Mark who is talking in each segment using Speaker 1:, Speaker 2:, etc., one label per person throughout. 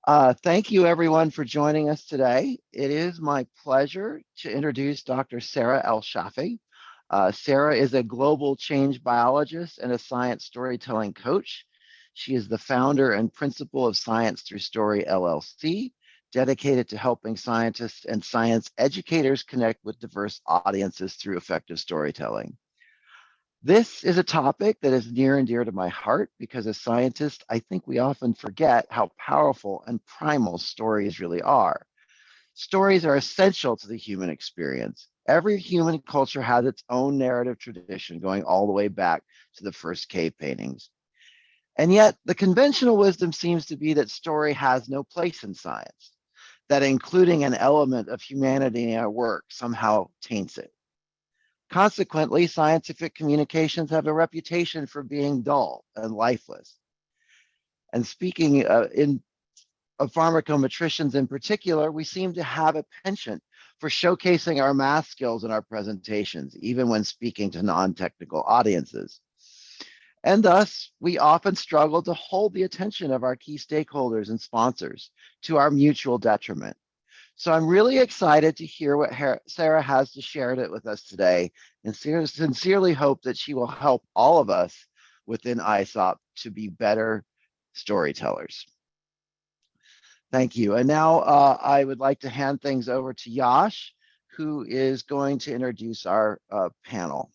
Speaker 1: Thank you everyone for joining us today. It is my pleasure to introduce Dr. Sara ElShafie. Sara is a global change biologist and a science storytelling coach. She is the founder and principal of Science Through Story LLC, dedicated to helping scientists and science educators connect with diverse audiences through effective storytelling. This is a topic that is near and dear to my heart because as scientists, I think we often forget how powerful and primal stories really are. Stories are essential to the human experience. Every human culture has its own narrative tradition going all the way back to the first cave paintings. And yet, the conventional wisdom seems to be that story has no place in science, that including an element of humanity in our work somehow taints it. Consequently, scientific communications have a reputation for being dull and lifeless. And speaking of pharmacometricians in particular, we seem to have a penchant for showcasing our math skills in our presentations, even when speaking to non-technical audiences. And thus, we often struggle to hold the attention of our key stakeholders and sponsors to our mutual detriment. So I'm really excited to hear what Sara has to share with us today, and sincerely hope that she will help all of us within ISOP to be better storytellers. Thank you. And now I would like to hand things over to Yash, who is going to introduce our panel.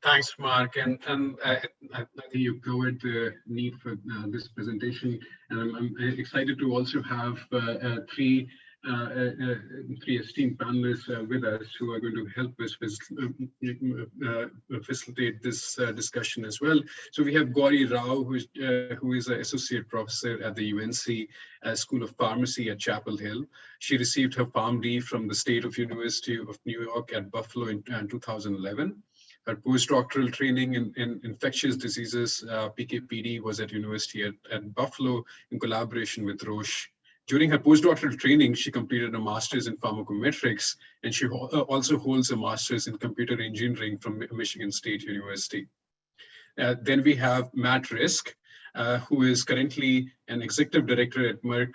Speaker 2: Thanks, Mark. And I think you covered the need for this presentation. And I'm excited to also have three esteemed panelists with us who are going to help us facilitate this discussion as well. So we have Gauri Rao, who is an associate professor at the UNC School of Pharmacy at Chapel Hill. She received her PharmD from the State of University of New York at Buffalo in 2011. Her postdoctoral training in infectious diseases, PK/PD, was at University at Buffalo in collaboration with Roche. During her postdoctoral training, she completed a master's in pharmacometrics, and she also holds a master's in computer engineering from Michigan State University. Then we have Matt Risk, who is currently an executive director at Merck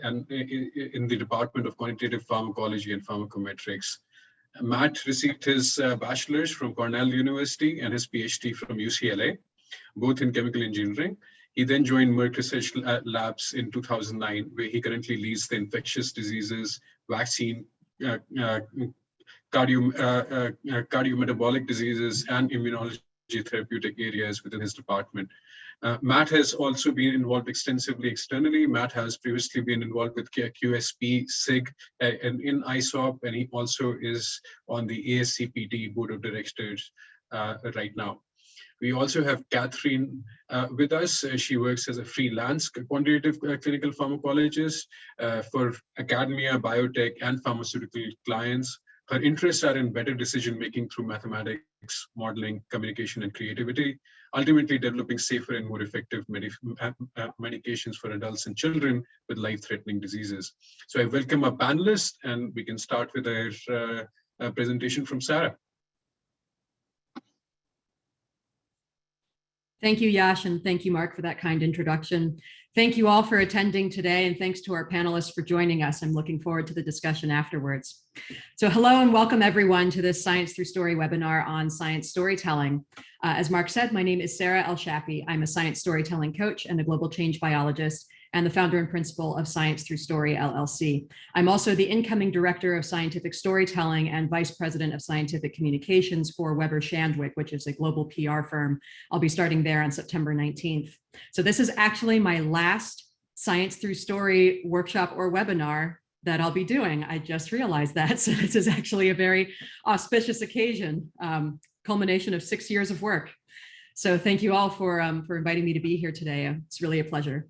Speaker 2: and in the Department of Quantitative Pharmacology and Pharmacometrics. Matt received his bachelor's from Cornell University and his Ph.D. from UCLA, both in chemical engineering. He then joined Merck Research Labs in 2009, where he currently leads the infectious diseases, vaccine, cardiometabolic diseases, and immunology therapeutic areas within his department. Matt has also been involved extensively externally. Matt has previously been involved with QSP, SIG, and in ISOP, and he also is on the ASCPT Board of Directors right now. We also have Catherine with us. She works as a freelance quantitative clinical pharmacologist for academia, biotech, and pharmaceutical clients. Her interests are in better decision-making through mathematics, modeling, communication, and creativity, ultimately developing safer and more effective medications for adults and children with life-threatening diseases. So I welcome our panelists, and we can start with our presentation from Sara.
Speaker 3: Thank you, Yash, and thank you, Mark, for that kind introduction. Thank you all for attending today, and thanks to our panelists for joining us. I'm looking forward to the discussion afterwards. So hello and welcome everyone to this Science Through Story webinar on science storytelling. As Mark said, my name is Sara ElShafie. I'm a science storytelling coach and a global change biologist, and the founder and principal of Science Through Story LLC. I'm also the incoming director of scientific storytelling and vice president of scientific communications for Weber Shandwick, which is a global PR firm. I'll be starting there on September 19th. So this is actually my last Science Through Story workshop or webinar that I'll be doing. I just realized that. So this is actually a very auspicious occasion, culmination of 6 years of work. So thank you all for inviting me to be here today. It's really a pleasure.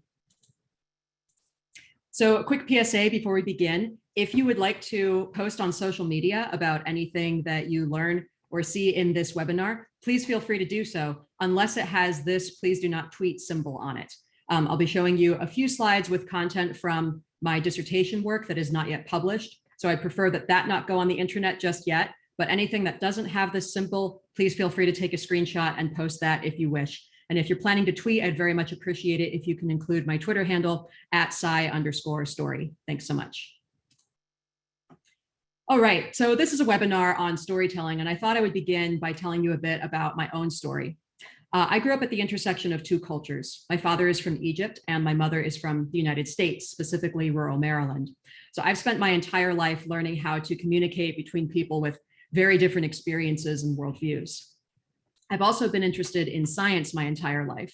Speaker 3: So a quick PSA before we begin. If you would like to post on social media about anything that you learn or see in this webinar, please feel free to do so. Unless it has this please do not tweet symbol on it. I'll be showing you a few slides with content from my dissertation work that is not yet published. So I prefer that not go on the internet just yet, but anything that doesn't have this symbol, please feel free to take a screenshot and post that if you wish. And if you're planning to tweet, I'd very much appreciate it if you can include my Twitter handle at @sci_story. Thanks so much. All right, so this is a webinar on storytelling, and I thought I would begin by telling you a bit about my own story. I grew up at the intersection of two cultures. My father is from Egypt and my mother is from the United States, specifically rural Maryland. So I've spent my entire life learning how to communicate between people with very different experiences and worldviews. I've also been interested in science my entire life.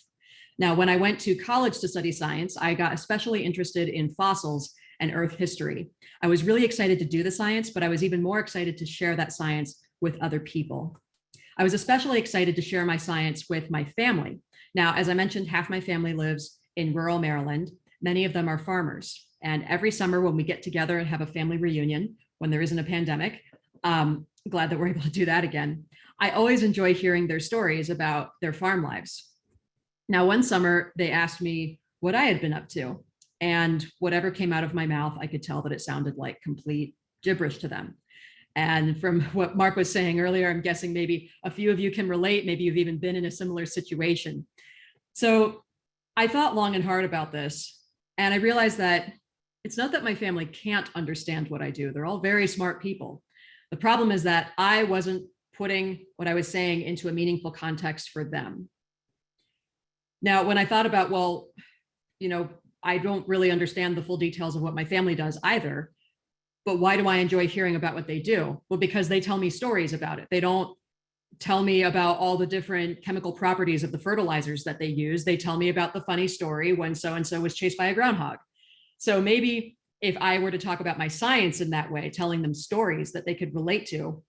Speaker 3: Now, when I went to college to study science, I got especially interested in fossils and Earth history. I was really excited to do the science, but I was even more excited to share that science with other people. I was especially excited to share my science with my family. Now, as I mentioned, half my family lives in rural Maryland. Many of them are farmers. And every summer when we get together and have a family reunion, when there isn't a pandemic, glad that we're able to do that again. I always enjoy hearing their stories about their farm lives. Now, one summer, they asked me what I had been up to. And whatever came out of my mouth, I could tell that it sounded like complete gibberish to them. And from what Mark was saying earlier, I'm guessing maybe a few of you can relate. Maybe you've even been in a similar situation. So I thought long and hard about this. And I realized that it's not that my family can't understand what I do. They're all very smart people. The problem is that I wasn't putting what I was saying into a meaningful context for them. Now, when I thought about, well, I don't really understand the full details of what my family does either. But why do I enjoy hearing about what they do? Well, because they tell me stories about it. They don't tell me about all the different chemical properties of the fertilizers that they use. They tell me about the funny story when so-and-so was chased by a groundhog. So maybe if I were to talk about my science in that way, telling them stories that they could relate to,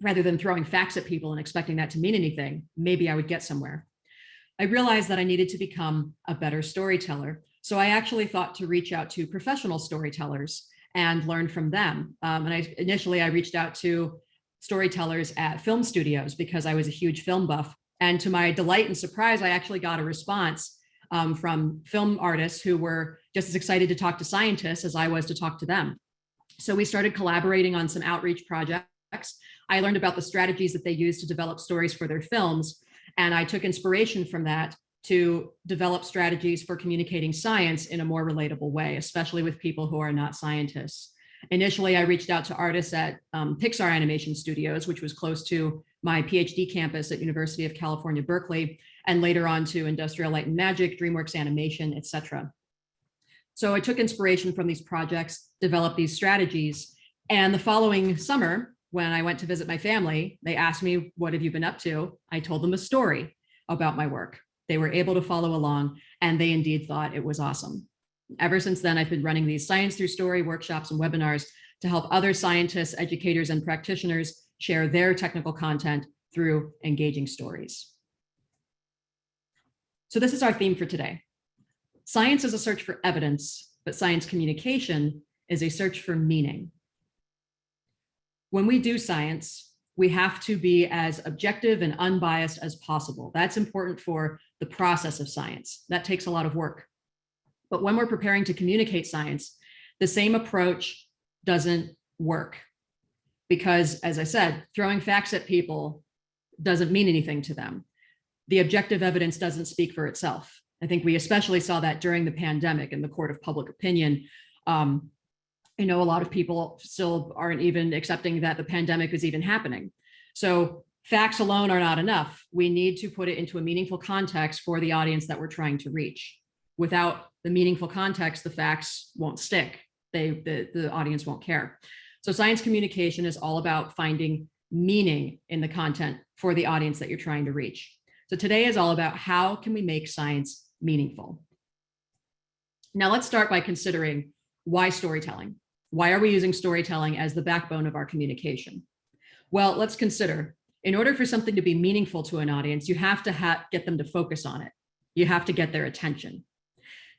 Speaker 3: rather than throwing facts at people and expecting that to mean anything, maybe I would get somewhere. I realized that I needed to become a better storyteller. So I actually thought to reach out to professional storytellers and learn from them. Initially I reached out to storytellers at film studios because I was a huge film buff. And to my delight and surprise, I actually got a response from film artists who were just as excited to talk to scientists as I was to talk to them. So we started collaborating on some outreach projects. I learned about the strategies that they use to develop stories for their films. And I took inspiration from that to develop strategies for communicating science in a more relatable way, especially with people who are not scientists. Initially, I reached out to artists at Pixar Animation Studios, which was close to my Ph.D. campus at University of California, Berkeley, and later on to Industrial Light and Magic, DreamWorks Animation, etc. So I took inspiration from these projects, developed these strategies, and the following summer, when I went to visit my family, they asked me, "What have you been up to?" I told them a story about my work. They were able to follow along, and they indeed thought it was awesome. Ever since then, I've been running these Science Through Story workshops and webinars to help other scientists, educators, and practitioners share their technical content through engaging stories. So this is our theme for today. Science is a search for evidence, but science communication is a search for meaning. When we do science, we have to be as objective and unbiased as possible. That's important for the process of science. That takes a lot of work. But when we're preparing to communicate science, the same approach doesn't work. Because, as I said, throwing facts at people doesn't mean anything to them. The objective evidence doesn't speak for itself. I think we especially saw that during the pandemic in the court of public opinion. A lot of people still aren't even accepting that the pandemic is even happening. So facts alone are not enough. We need to put it into a meaningful context for the audience that we're trying to reach. Without the meaningful context, the facts won't stick. The audience won't care. So science communication is all about finding meaning in the content for the audience that you're trying to reach. So today is all about how can we make science meaningful. Now let's start by considering why storytelling. Why are we using storytelling as the backbone of our communication? Well, let's consider, in order for something to be meaningful to an audience, you have to get them to focus on it. You have to get their attention.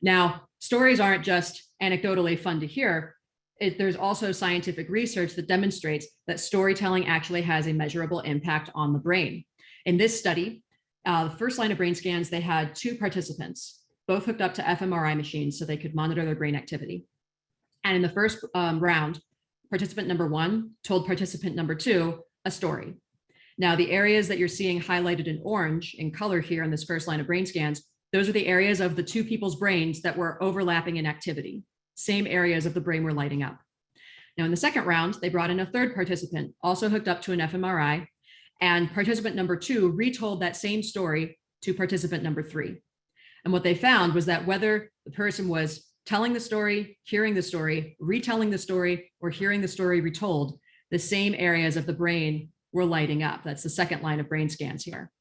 Speaker 3: Now, stories aren't just anecdotally fun to hear. There's also scientific research that demonstrates that storytelling actually has a measurable impact on the brain. In this study, the first line of brain scans, they had 2 participants, both hooked up to fMRI machines so they could monitor their brain activity. And in the first round, participant number 1 told participant number 2 a story. Now, the areas that you're seeing highlighted in orange in color here in this first line of brain scans, those are the areas of the two people's brains that were overlapping in activity. Same areas of the brain were lighting up. Now, in the second round, they brought in a third participant, also hooked up to an fMRI, and participant number 2 retold that same story to participant number 3. And what they found was that whether the person was telling the story, hearing the story, retelling the story, or hearing the story retold, the same areas of the brain were lighting up. That's the second line of brain scans here.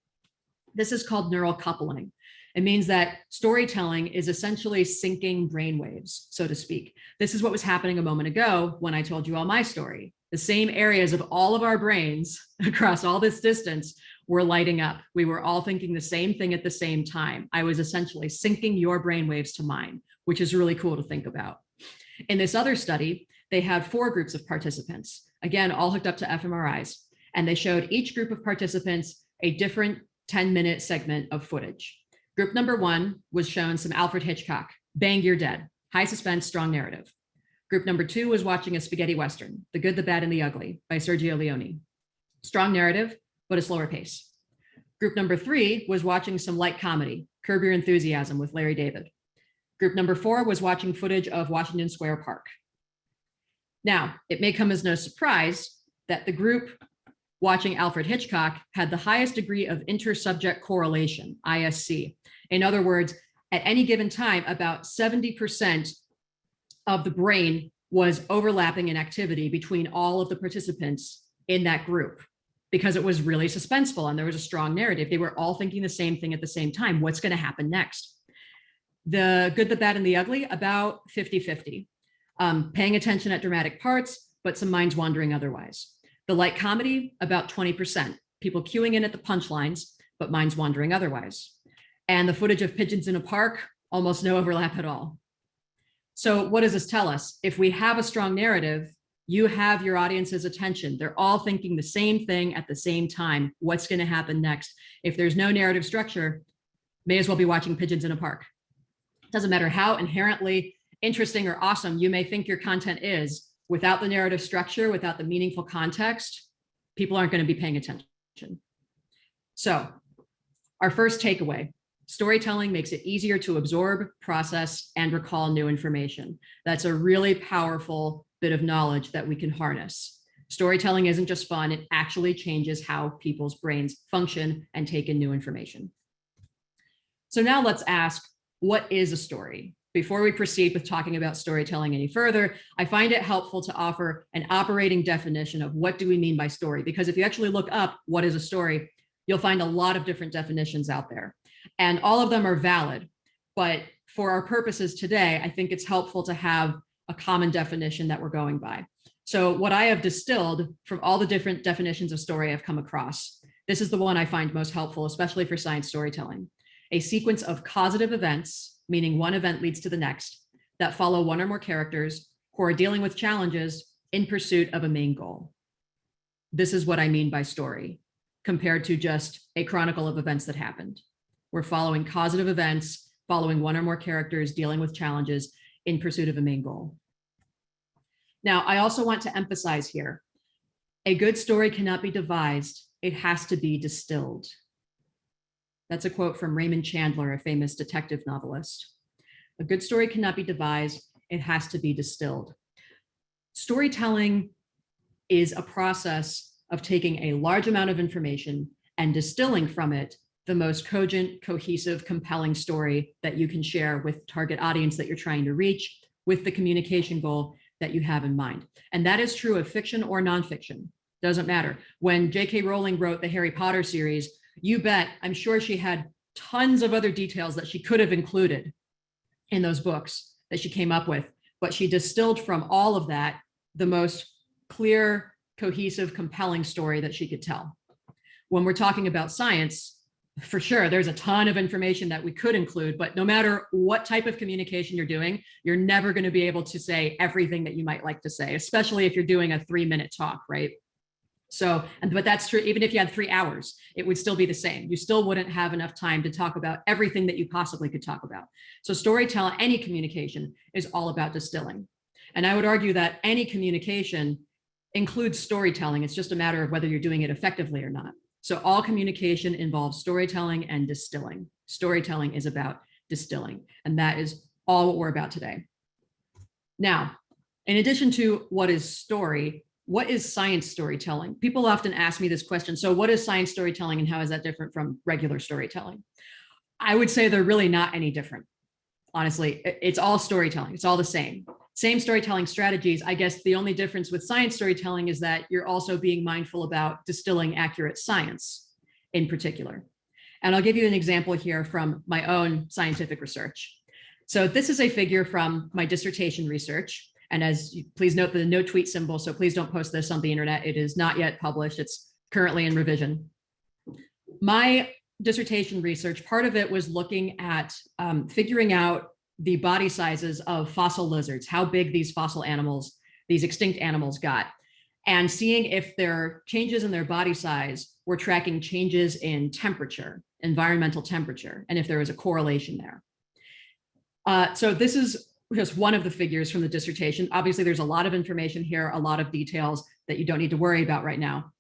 Speaker 3: This is called neural coupling. It means that storytelling is essentially syncing brain waves, so to speak. This is what was happening a moment ago when I told you all my story. The same areas of all of our brains across all this distance were lighting up. We were all thinking the same thing at the same time. I was essentially syncing your brain waves to mine, which is really cool to think about. In this other study, they had 4 groups of participants, again, all hooked up to fMRIs, and they showed each group of participants a different 10-minute segment of footage. Group number 1 was shown some Alfred Hitchcock, Bang, You're Dead, high suspense, strong narrative. Group number 2 was watching a spaghetti Western, The Good, the Bad, and the Ugly by Sergio Leone. Strong narrative, but a slower pace. Group number 3 was watching some light comedy, Curb Your Enthusiasm with Larry David. Group number 4 was watching footage of Washington Square Park. Now, it may come as no surprise that the group watching Alfred Hitchcock had the highest degree of intersubject correlation, ISC. In other words, at any given time, about 70% of the brain was overlapping in activity between all of the participants in that group because it was really suspenseful and there was a strong narrative. They were all thinking the same thing at the same time. What's going to happen next? The Good, the Bad, and the Ugly, about 50-50. Paying attention at dramatic parts, but some minds wandering otherwise. The light comedy, about 20%. People queuing in at the punchlines, but minds wandering otherwise. And the footage of pigeons in a park, almost no overlap at all. So what does this tell us? If we have a strong narrative, you have your audience's attention. They're all thinking the same thing at the same time. What's going to happen next? If there's no narrative structure, may as well be watching pigeons in a park. Doesn't matter how inherently interesting or awesome you may think your content is, without the narrative structure, without the meaningful context, people aren't going to be paying attention. So our first takeaway, storytelling makes it easier to absorb, process, and recall new information. That's a really powerful bit of knowledge that we can harness. Storytelling isn't just fun, it actually changes how people's brains function and take in new information. So now let's ask, what is a story? Before we proceed with talking about storytelling any further, I find it helpful to offer an operating definition of what do we mean by story, because if you actually look up what is a story, you'll find a lot of different definitions out there. And all of them are valid, but for our purposes today, I think it's helpful to have a common definition that we're going by. So what I have distilled from all the different definitions of story I've come across, this is the one I find most helpful, especially for science storytelling. A sequence of causative events, meaning one event leads to the next, that follow one or more characters who are dealing with challenges in pursuit of a main goal. This is what I mean by story, compared to just a chronicle of events that happened. We're following causative events, following one or more characters dealing with challenges in pursuit of a main goal. Now, I also want to emphasize here, a good story cannot be devised, it has to be distilled. That's a quote from Raymond Chandler, a famous detective novelist. A good story cannot be devised, it has to be distilled. Storytelling is a process of taking a large amount of information and distilling from it the most cogent, cohesive, compelling story that you can share with the target audience that you're trying to reach, with the communication goal that you have in mind. And that is true of fiction or nonfiction, doesn't matter. When J.K. Rowling wrote the Harry Potter series, you bet, I'm sure she had tons of other details that she could have included in those books that she came up with, but she distilled from all of that the most clear, cohesive, compelling story that she could tell. When we're talking about science, for sure, there's a ton of information that we could include, but no matter what type of communication you're doing, you're never going to be able to say everything that you might like to say, especially if you're doing a 3-minute talk, right? So, but that's true, even if you had 3 hours, it would still be the same. You still wouldn't have enough time to talk about everything that you possibly could talk about. So storytelling, any communication is all about distilling. And I would argue that any communication includes storytelling. It's just a matter of whether you're doing it effectively or not. So all communication involves storytelling and distilling. Storytelling is about distilling, and that is all what we're about today. Now, in addition to what is story, what is science storytelling? People often ask me this question. So what is science storytelling and how is that different from regular storytelling? I would say they're really not any different. Honestly, it's all storytelling. It's all the same. Same storytelling strategies. I guess the only difference with science storytelling is that you're also being mindful about distilling accurate science in particular. And I'll give you an example here from my own scientific research. So this is a figure from my dissertation research. And as you, please note the no tweet symbol. So please don't post this on the internet. It is not yet published. It's currently in revision. My dissertation research, part of it was looking at figuring out the body sizes of fossil lizards, how big these fossil animals, these extinct animals got, and seeing if their changes in their body size were tracking changes in temperature, environmental temperature, and if there was a correlation there. So this is just one of the figures from the dissertation. Obviously, there's a lot of information here, a lot of details that you don't need to worry about right now.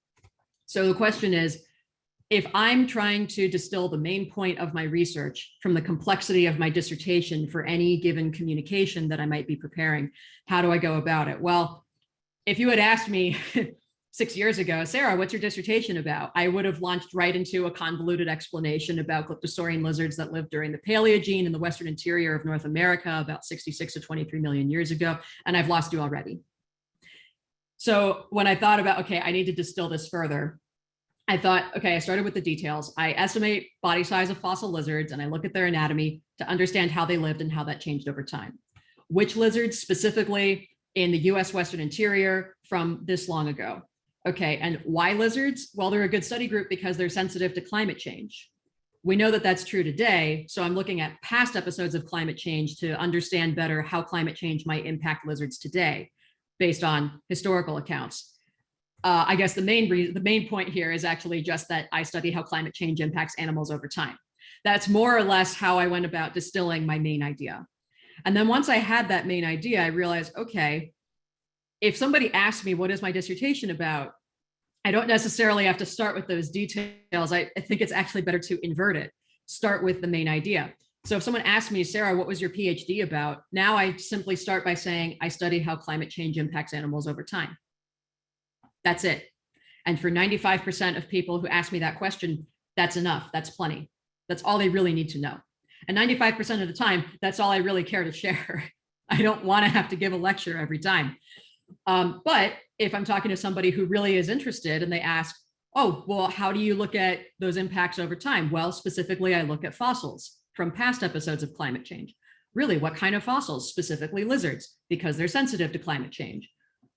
Speaker 3: So the question is, if I'm trying to distill the main point of my research from the complexity of my dissertation for any given communication that I might be preparing, how do I go about it? Well, if you had asked me 6 years ago, Sarah, what's your dissertation about? I would have launched right into a convoluted explanation about glyptosaurian lizards that lived during the Paleogene in the western interior of North America about 66 to 23 million years ago, and I've lost you already. So when I thought about, okay, I need to distill this further, I thought, okay, I started with the details. I estimate body size of fossil lizards and I look at their anatomy to understand how they lived and how that changed over time. Which lizards specifically in the US Western Interior from this long ago? Okay, and why lizards? Well, they're a good study group because they're sensitive to climate change. We know that that's true today. So I'm looking at past episodes of climate change to understand better how climate change might impact lizards today based on historical accounts. I guess the main point here is actually just that I study how climate change impacts animals over time. That's more or less how I went about distilling my main idea. And then once I had that main idea, I realized, okay, if somebody asks me, what is my dissertation about? I don't necessarily have to start with those details. I think it's actually better to invert it, start with the main idea. So if someone asks me, Sarah, what was your PhD about? Now I simply start by saying, I study how climate change impacts animals over time. That's it. And for 95% of people who ask me that question, that's enough. That's plenty. That's all they really need to know. And 95% of the time, that's all I really care to share. I don't want to have to give a lecture every time. But if I'm talking to somebody who really is interested and they ask, oh, well, how do you look at those impacts over time? Well, specifically, I look at fossils from past episodes of climate change. Really, what kind of fossils? Specifically lizards, because they're sensitive to climate change.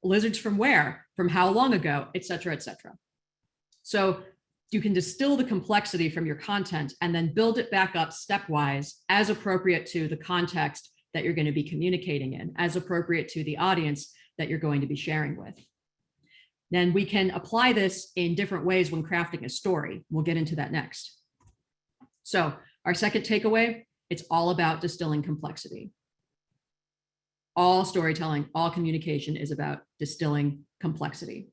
Speaker 3: Lizards from where, from how long ago, et cetera, et cetera. So you can distill the complexity from your content and then build it back up stepwise as appropriate to the context that you're going to be communicating in, as appropriate to the audience that you're going to be sharing with. Then we can apply this in different ways when crafting a story. We'll get into that next. So our second takeaway, it's all about distilling complexity. All storytelling, all communication is about distilling complexity.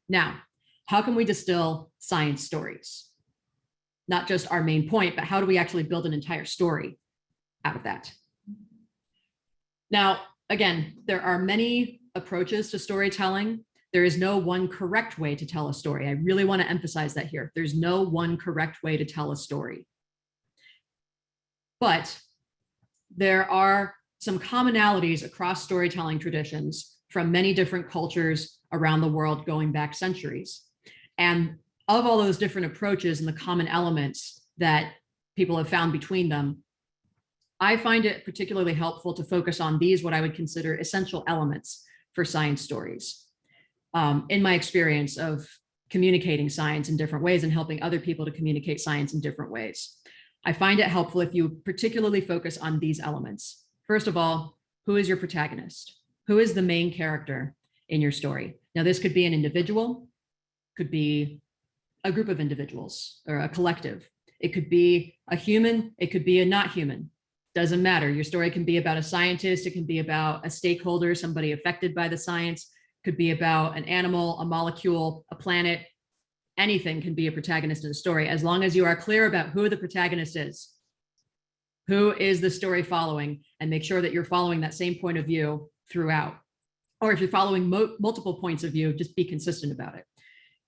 Speaker 3: Now, how can we distill science stories? Not just our main point, but how do we actually build an entire story out of that? Now, again, there are many approaches to storytelling. There is no one correct way to tell a story. I really want to emphasize that here. There's no one correct way to tell a story. But there are some commonalities across storytelling traditions from many different cultures around the world going back centuries. And of all those different approaches and the common elements that people have found between them, I find it particularly helpful to focus on these, what I would consider essential elements for science stories. In my experience of communicating science in different ways and helping other people to communicate science in different ways, I find it helpful if you particularly focus on these elements. First of all, who is your protagonist? Who is the main character in your story? Now, this could be an individual, could be a group of individuals or a collective. It could be a human, it could be a not human. Doesn't matter. Your story can be about a scientist, it can be about a stakeholder, somebody affected by the science, could be about an animal, a molecule, a planet. Anything can be a protagonist in a story, as long as you are clear about who the protagonist is. Who is the story following? And make sure that you're following that same point of view throughout. Or if you're following multiple points of view, just be consistent about it.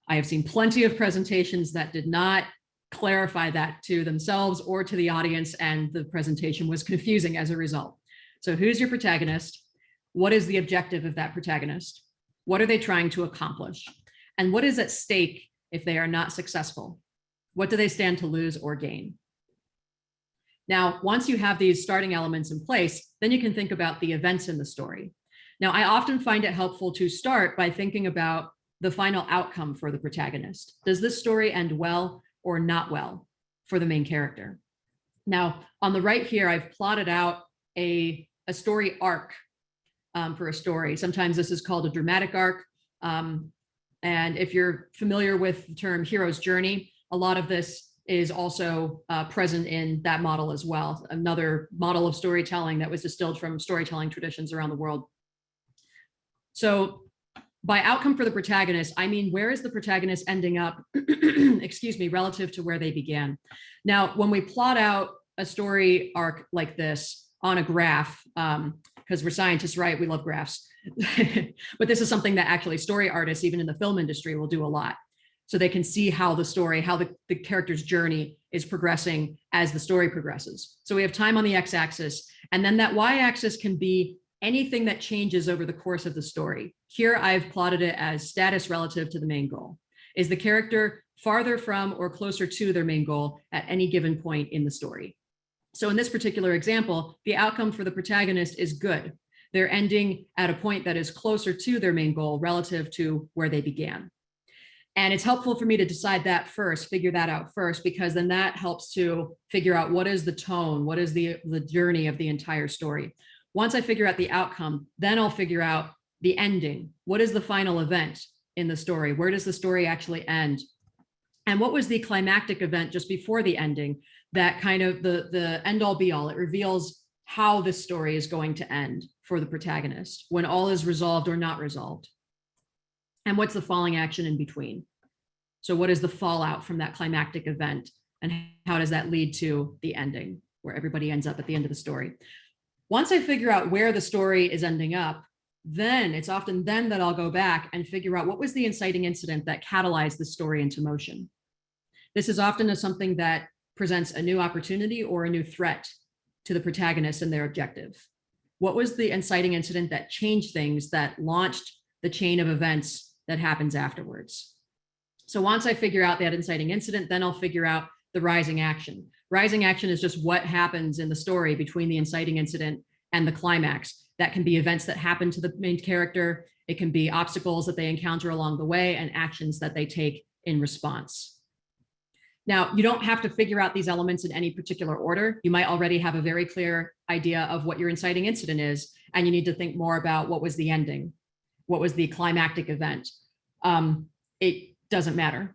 Speaker 3: I have seen plenty of presentations that did not clarify that to themselves or to the audience, and the presentation was confusing as a result. So who's your protagonist? What is the objective of that protagonist? What are they trying to accomplish? And what is at stake if they are not successful? What do they stand to lose or gain? Now, once you have these starting elements in place, then you can think about the events in the story. Now, I often find it helpful to start by thinking about the final outcome for the protagonist. Does this story end well or not well for the main character? Now, on the right here, I've plotted out a story arc for a story. Sometimes this is called a dramatic arc. And if you're familiar with the term hero's journey, a lot of this is also present in that model as well. Another model of storytelling that was distilled from storytelling traditions around the world. So by outcome for the protagonist, I mean, where is the protagonist ending up, excuse me, relative to where they began? Now, when we plot out a story arc like this on a graph, because we're scientists, right? We love graphs. But this is something that actually story artists, even in the film industry, will do a lot. So they can see how the story, how the character's journey is progressing as the story progresses. So we have time on the x-axis, and then that y-axis can be anything that changes over the course of the story. Here I've plotted it as status relative to the main goal. Is the character farther from or closer to their main goal at any given point in the story? So in this particular example, the outcome for the protagonist is good. They're ending at a point that is closer to their main goal relative to where they began. And it's helpful for me to decide that first, figure that out first, because then that helps to figure out what is the tone, what is the journey of the entire story. Once I figure out the outcome, then I'll figure out the ending. What is the final event in the story? Where does the story actually end? And what was the climactic event just before the ending? That kind of the end all be all. It reveals how this story is going to end for the protagonist when all is resolved or not resolved. And what's the falling action in between? So what is the fallout from that climactic event? And how does that lead to the ending where everybody ends up at the end of the story? Once I figure out where the story is ending up, then it's often then that I'll go back and figure out what was the inciting incident that catalyzed the story into motion. This is often something that presents a new opportunity or a new threat to the protagonist and their objective. What was the inciting incident that changed things, that launched the chain of events that happens afterwards? So once I figure out that inciting incident, then I'll figure out the rising action. Rising action is just what happens in the story between the inciting incident and the climax. That can be events that happen to the main character. It can be obstacles that they encounter along the way and actions that they take in response. Now, you don't have to figure out these elements in any particular order. You might already have a very clear idea of what your inciting incident is, and you need to think more about what was the ending, what was the climactic event. It doesn't matter.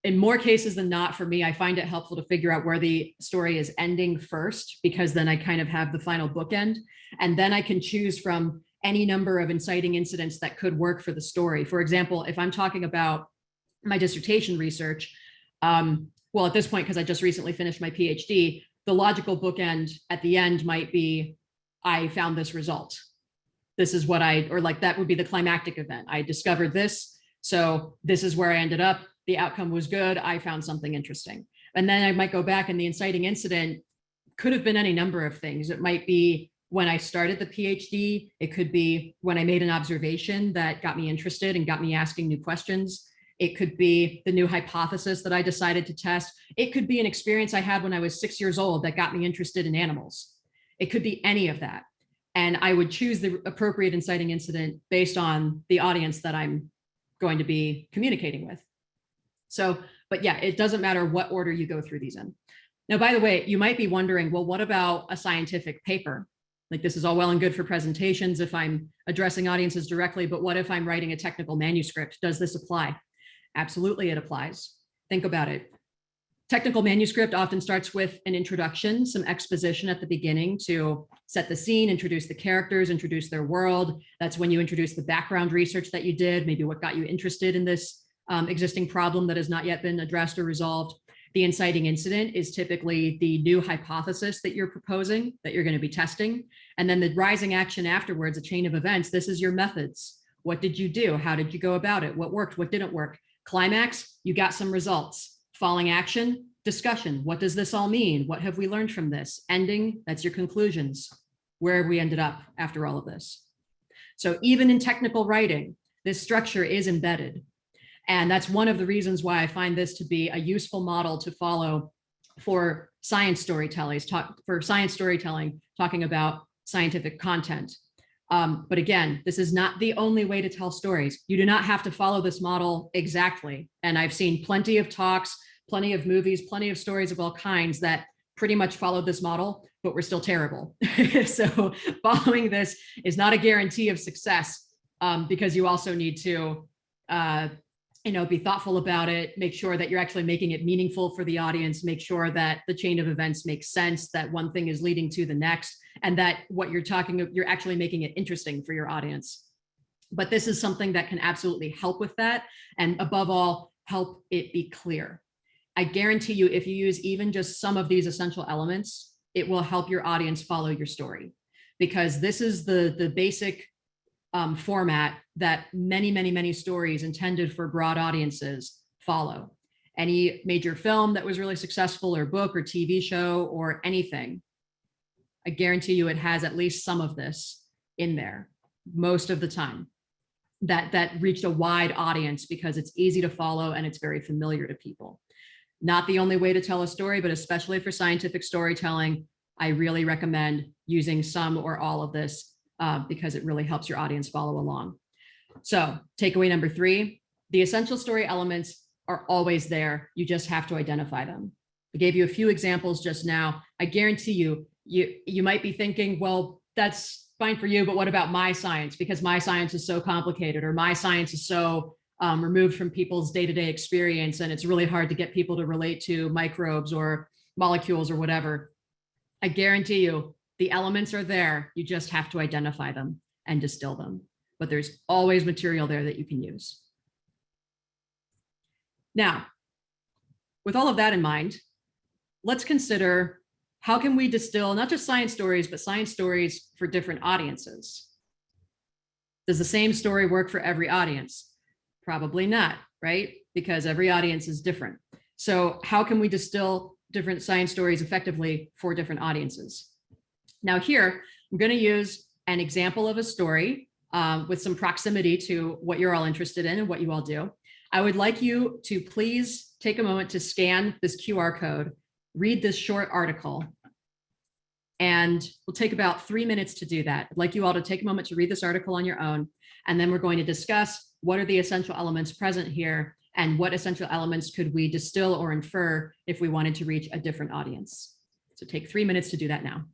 Speaker 3: In more cases than not, for me, I find it helpful to figure out where the story is ending first, because then I kind of have the final bookend, and then I can choose from any number of inciting incidents that could work for the story. For example, if I'm talking about my dissertation research, well, at this point, because I just recently finished my Ph.D., the logical bookend at the end might be, I found this result. This is what that would be the climactic event. I discovered this, so this is where I ended up. The outcome was good. I found something interesting. And then I might go back, and the inciting incident could have been any number of things. It might be when I started the PhD. It could be when I made an observation that got me interested and got me asking new questions. It could be the new hypothesis that I decided to test. It could be an experience I had when I was 6 years old that got me interested in animals. It could be any of that. And I would choose the appropriate inciting incident based on the audience that I'm going to be communicating with. So, but yeah, it doesn't matter what order you go through these in. Now, by the way, you might be wondering, well, what about a scientific paper? Like, this is all well and good for presentations if I'm addressing audiences directly, but what if I'm writing a technical manuscript? Does this apply? Absolutely, it applies. Think about it. Technical manuscript often starts with an introduction, some exposition at the beginning to set the scene, introduce the characters, introduce their world. That's when you introduce the background research that you did, maybe what got you interested in this existing problem that has not yet been addressed or resolved. The inciting incident is typically the new hypothesis that you're proposing, that you're going to be testing. And then the rising action afterwards, a chain of events. This is your methods. What did you do? How did you go about it? What worked? What didn't work? Climax, you got some results. Falling action, discussion. What does this all mean? What have we learned from this? Ending, that's your conclusions. Where have we ended up after all of this? So even in technical writing, this structure is embedded. And that's one of the reasons why I find this to be a useful model to follow for science storytelling, talking about scientific content. But again, this is not the only way to tell stories. You do not have to follow this model exactly. And I've seen plenty of talks, plenty of movies, plenty of stories of all kinds that pretty much followed this model, but were still terrible. So following this is not a guarantee of success, because you also need to be thoughtful about it, make sure that you're actually making it meaningful for the audience, make sure that the chain of events makes sense, that one thing is leading to the next, and that what you're you're actually making it interesting for your audience. But this is something that can absolutely help with that. And above all, help it be clear. I guarantee you, if you use even just some of these essential elements, it will help your audience follow your story, because this is the basic format that many stories intended for broad audiences follow. Any major film that was really successful, or book or TV show or anything, I guarantee you it has at least some of this in there most of the time, that reached a wide audience because it's easy to follow and it's very familiar to people. Not the only way to tell a story, but especially for scientific storytelling, I really recommend using some or all of this, because it really helps your audience follow along. So takeaway number 3, the essential story elements are always there. You just have to identify them. I gave you a few examples just now. I guarantee you might be thinking, well, that's fine for you, but what about my science? Because my science is so complicated, or my science is so removed from people's day-to-day experience, and it's really hard to get people to relate to microbes or molecules or whatever. I guarantee you the elements are there. You just have to identify them and distill them. But there's always material there that you can use. Now, with all of that in mind, let's consider, how can we distill not just science stories, but science stories for different audiences? Does the same story work for every audience? Probably not, right? Because every audience is different. So how can we distill different science stories effectively for different audiences? Now here, I'm going to use an example of a story with some proximity to what you're all interested in and what you all do. I would like you to please take a moment to scan this QR code, read this short article, and we'll take about 3 minutes to do that. I'd like you all to take a moment to read this article on your own, and then we're going to discuss what are the essential elements present here, and what essential elements could we distill or infer if we wanted to reach a different audience. So take 3 minutes to do that now.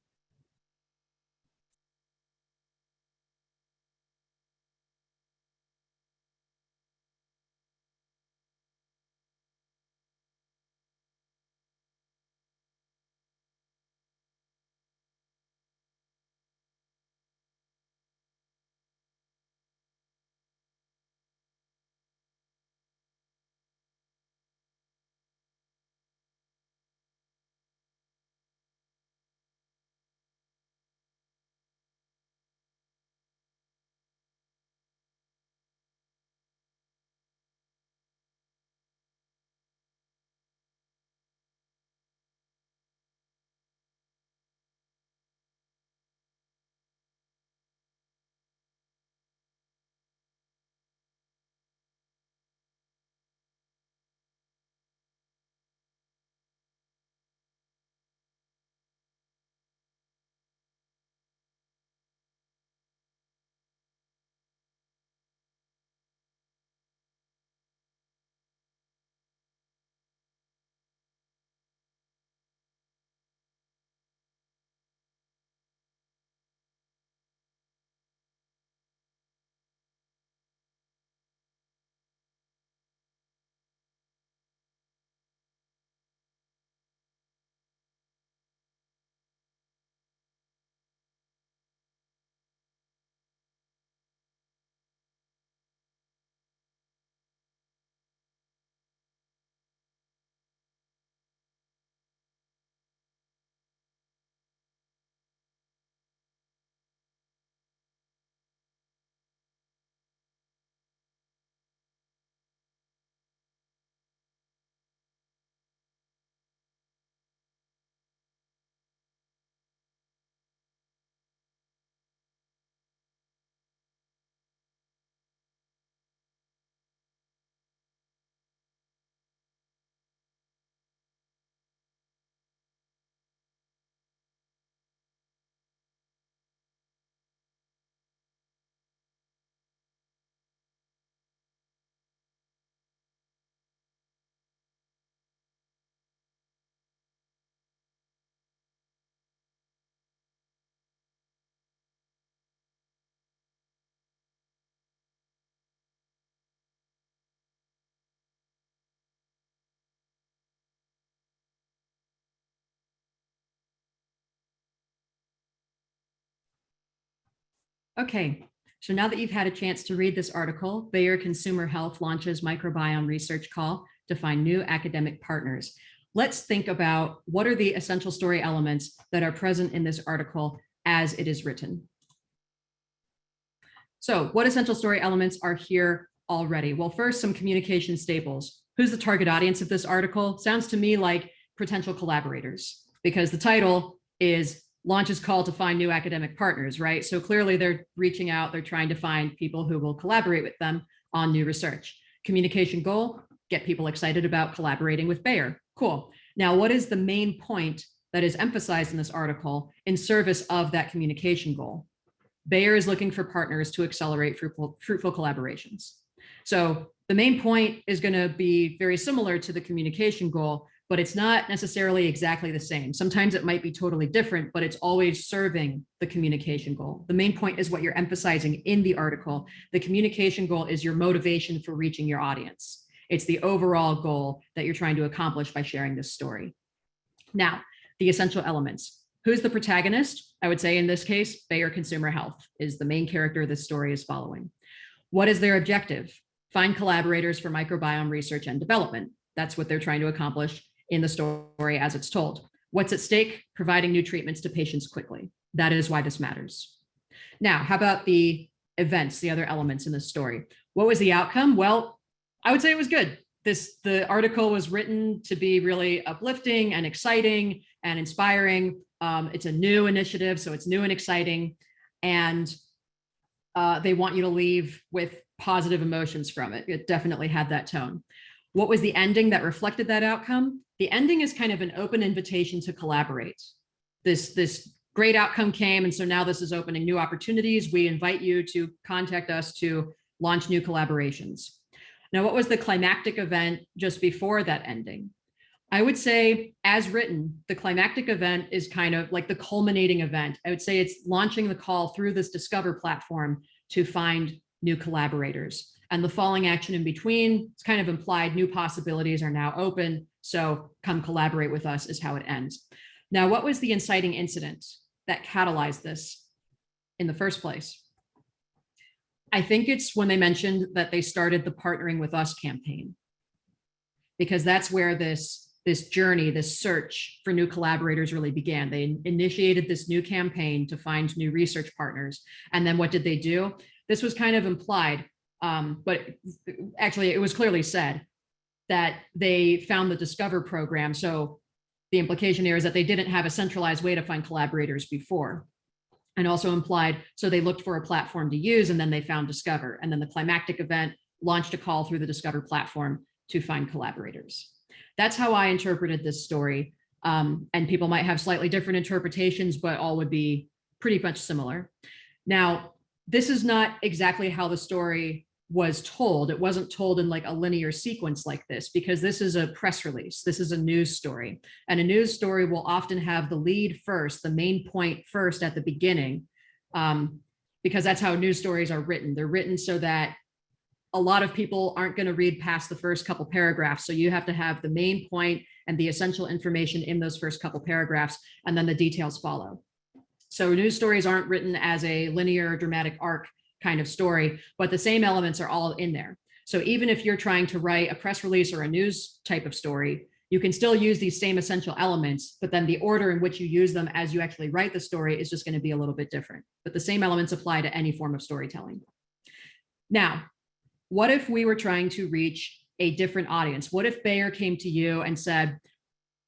Speaker 3: Okay, so now that you've had a chance to read this article, Bayer Consumer Health launches microbiome research call to find new academic partners. Let's think about what are the essential story elements that are present in this article as it is written. So what essential story elements are here already? Well, first, some communication staples. Who's the target audience of this article? Sounds to me like potential collaborators, because the title is Launches Call to Find New Academic Partners, right? So clearly they're reaching out, they're trying to find people who will collaborate with them on new research. Communication goal, get people excited about collaborating with Bayer. Cool. Now, what is the main point that is emphasized in this article in service of that communication goal? Bayer is looking for partners to accelerate fruitful collaborations. So the main point is going to be very similar to the communication goal, but it's not necessarily exactly the same. Sometimes it might be totally different, but it's always serving the communication goal. The main point is what you're emphasizing in the article. The communication goal is your motivation for reaching your audience. It's the overall goal that you're trying to accomplish by sharing this story. Now, the essential elements. Who's the protagonist? I would say in this case, Bayer Consumer Health is the main character this story is following. What is their objective? Find collaborators for microbiome research and development. That's what they're trying to accomplish in the story as it's told. What's at stake? Providing new treatments to patients quickly. That is why this matters. Now, how about the events, the other elements in this story? What was the outcome? Well, I would say it was good. The article was written to be really uplifting and exciting and inspiring. It's a new initiative, so it's new and exciting. And they want you to leave with positive emotions from it. It definitely had that tone. What was the ending that reflected that outcome? The ending is kind of an open invitation to collaborate. This great outcome came, and so now this is opening new opportunities. We invite you to contact us to launch new collaborations. Now, what was the climactic event just before that ending? I would say, as written, the climactic event is kind of like the culminating event. I would say it's launching the call through this Discover platform to find new collaborators. And the falling action in between, it's kind of implied new possibilities are now open. So come collaborate with us is how it ends. Now, what was the inciting incident that catalyzed this in the first place? I think it's when they mentioned that they started the Partnering with Us campaign, because that's where this journey, this search for new collaborators really began. They initiated this new campaign to find new research partners. And then what did they do? This was kind of implied, but actually it was clearly said that they found the Discover program. So the implication here is that they didn't have a centralized way to find collaborators before. And also implied, so they looked for a platform to use, and then they found Discover. And then the climactic event launched a call through the Discover platform to find collaborators. That's how I interpreted this story. And people might have slightly different interpretations, but all would be pretty much similar. Now, this is not exactly how the story was told. It wasn't told in like a linear sequence like this, because this is a press release. This is a news story. And a news story will often have the lead first, the main point first at the beginning, because that's how news stories are written. They're written so that a lot of people aren't going to read past the first couple paragraphs. So you have to have the main point and the essential information in those first couple paragraphs, and then the details follow. So news stories aren't written as a linear dramatic arc kind of story, but the same elements are all in there. So even if you're trying to write a press release or a news type of story, you can still use these same essential elements, but then the order in which you use them as you actually write the story is just going to be a little bit different. But the same elements apply to any form of storytelling. Now, what if we were trying to reach a different audience? What if Bayer came to you and said,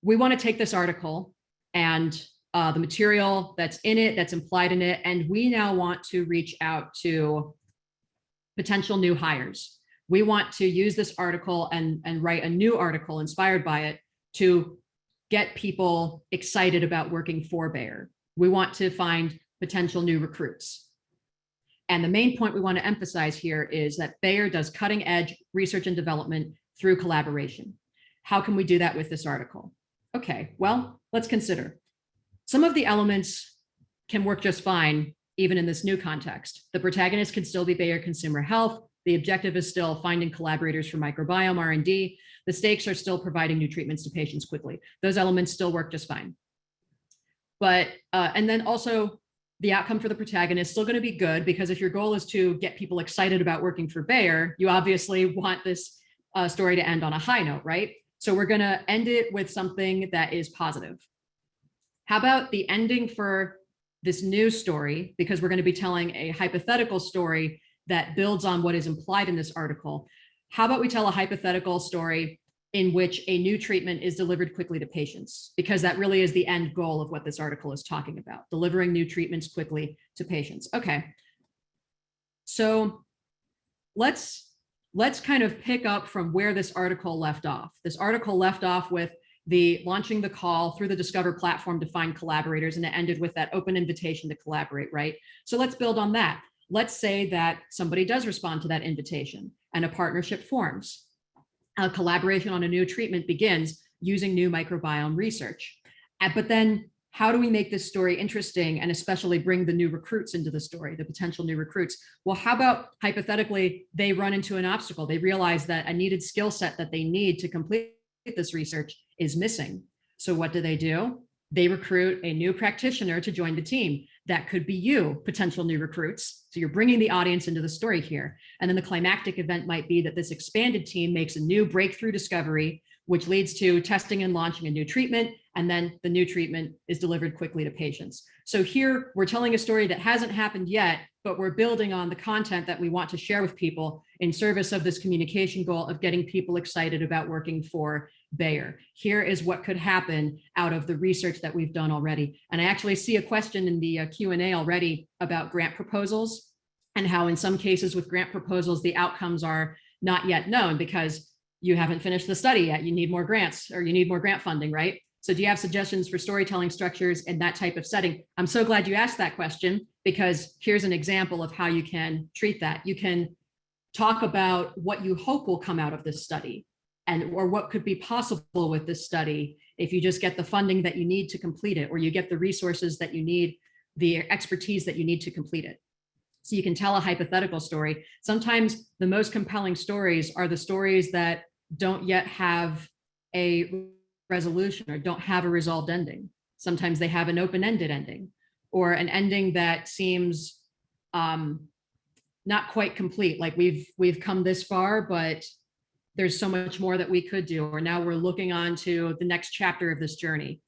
Speaker 3: we want to take this article and the material that's in it, that's implied in it, and we now want to reach out to potential new hires. We want to use this article and write a new article inspired by it to get people excited about working for Bayer. We want to find potential new recruits. And the main point we want to emphasize here is that Bayer does cutting edge research and development through collaboration. How can we do that with this article? Okay, well, let's consider. Some of the elements can work just fine, even in this new context. The protagonist can still be Bayer Consumer Health. The objective is still finding collaborators for microbiome R&D. The stakes are still providing new treatments to patients quickly. Those elements still work just fine. But, and then also the outcome for the protagonist is still going to be good, because if your goal is to get people excited about working for Bayer, you obviously want this story to end on a high note, right? So we're going to end it with something that is positive. How about the ending for this new story? Because we're going to be telling a hypothetical story that builds on what is implied in this article. How about we tell a hypothetical story in which a new treatment is delivered quickly to patients? Because that really is the end goal of what this article is talking about, delivering new treatments quickly to patients. Okay, so let's kind of pick up from where this article left off. This article left off with the launching the call through the Discover platform to find collaborators, and it ended with that open invitation to collaborate, right? So let's build on that. Let's say that somebody does respond to that invitation and a partnership forms. A collaboration on a new treatment begins using new microbiome research. But then how do we make this story interesting and especially bring the new recruits into the story, the potential new recruits? Well, how about hypothetically, they run into an obstacle. They realize that a needed skill set that they need to complete this research is missing. So what do? They recruit a new practitioner to join the team. That could be you, potential new recruits. So you're bringing the audience into the story here. And then the climactic event might be that this expanded team makes a new breakthrough discovery, which leads to testing and launching a new treatment. And then the new treatment is delivered quickly to patients. So here we're telling a story that hasn't happened yet, but we're building on the content that we want to share with people in service of this communication goal of getting people excited about working for Bayer. Here is what could happen out of the research that we've done already. And I actually see a question in the Q&A already about grant proposals, and how in some cases with grant proposals, the outcomes are not yet known because you haven't finished the study yet. You need more grants, or you need more grant funding, right? So do you have suggestions for storytelling structures in that type of setting? I'm so glad you asked that question, because here's an example of how you can treat that. You can talk about what you hope will come out of this study, or what could be possible with this study if you just get the funding that you need to complete it, or you get the resources that you need, the expertise that you need to complete it. So you can tell a hypothetical story. Sometimes the most compelling stories are the stories that don't yet have a resolution or don't have a resolved ending. Sometimes they have an open-ended ending, or an ending that seems not quite complete. Like we've come this far, but there's so much more that we could do, or now we're looking on to the next chapter of this journey.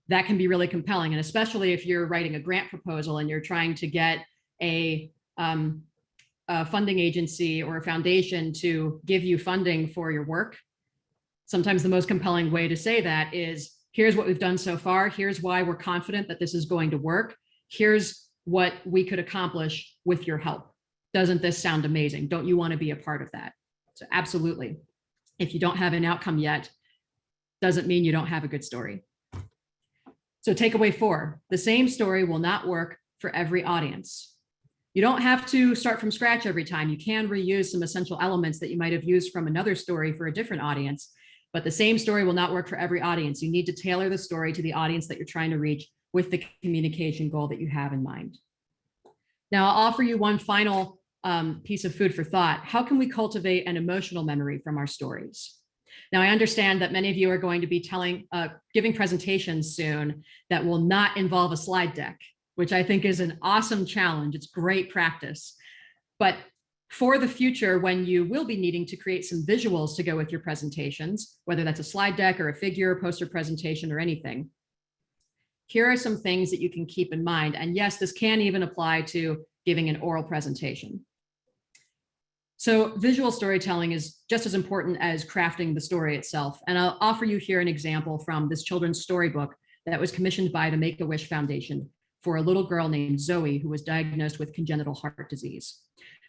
Speaker 3: That can be really compelling. And especially if you're writing a grant proposal and you're trying to get a funding agency or a foundation to give you funding for your work, sometimes the most compelling way to say that is, here's what we've done so far. Here's why we're confident that this is going to work. Here's what we could accomplish with your help. Doesn't this sound amazing? Don't you want to be a part of that? So absolutely. If you don't have an outcome yet, doesn't mean you don't have a good story. So takeaway 4, the same story will not work for every audience. You don't have to start from scratch every time. You can reuse some essential elements that you might have used from another story for a different audience, but the same story will not work for every audience. You need to tailor the story to the audience that you're trying to reach with the communication goal that you have in mind. Now, I'll offer you one final piece of food for thought. How can we cultivate an emotional memory from our stories? Now, I understand that many of you are going to be giving presentations soon that will not involve a slide deck, which I think is an awesome challenge. It's great practice. But for the future, when you will be needing to create some visuals to go with your presentations, whether that's a slide deck or a figure or poster presentation or anything, here are some things that you can keep in mind. And yes, this can even apply to giving an oral presentation. So visual storytelling is just as important as crafting the story itself. And I'll offer you here an example from this children's storybook that was commissioned by the Make-A-Wish Foundation for a little girl named Zoe, who was diagnosed with congenital heart disease.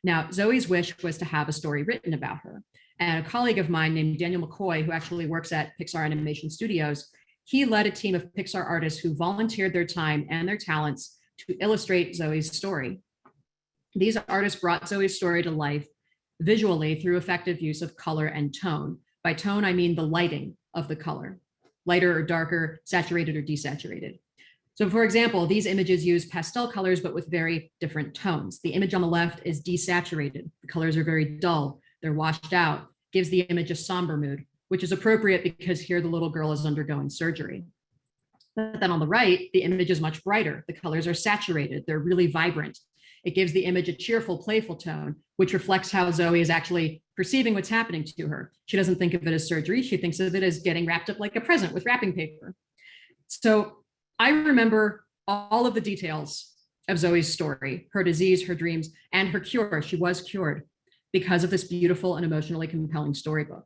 Speaker 3: Now, Zoe's wish was to have a story written about her. And a colleague of mine named Daniel McCoy, who actually works at Pixar Animation Studios, he led a team of Pixar artists who volunteered their time and their talents to illustrate Zoe's story. These artists brought Zoe's story to life visually through effective use of color and tone. By tone, I mean the lighting of the color, lighter or darker, saturated or desaturated. So for example, these images use pastel colors, but with very different tones. The image on the left is desaturated. The colors are very dull. They're washed out, gives the image a somber mood, which is appropriate because here the little girl is undergoing surgery. But then on the right, the image is much brighter. The colors are saturated. They're really vibrant. It gives the image a cheerful, playful tone, which reflects how Zoe is actually perceiving what's happening to her. She doesn't think of it as surgery. She thinks of it as getting wrapped up like a present with wrapping paper. So I remember all of the details of Zoe's story, her disease, her dreams, and her cure. She was cured because of this beautiful and emotionally compelling storybook.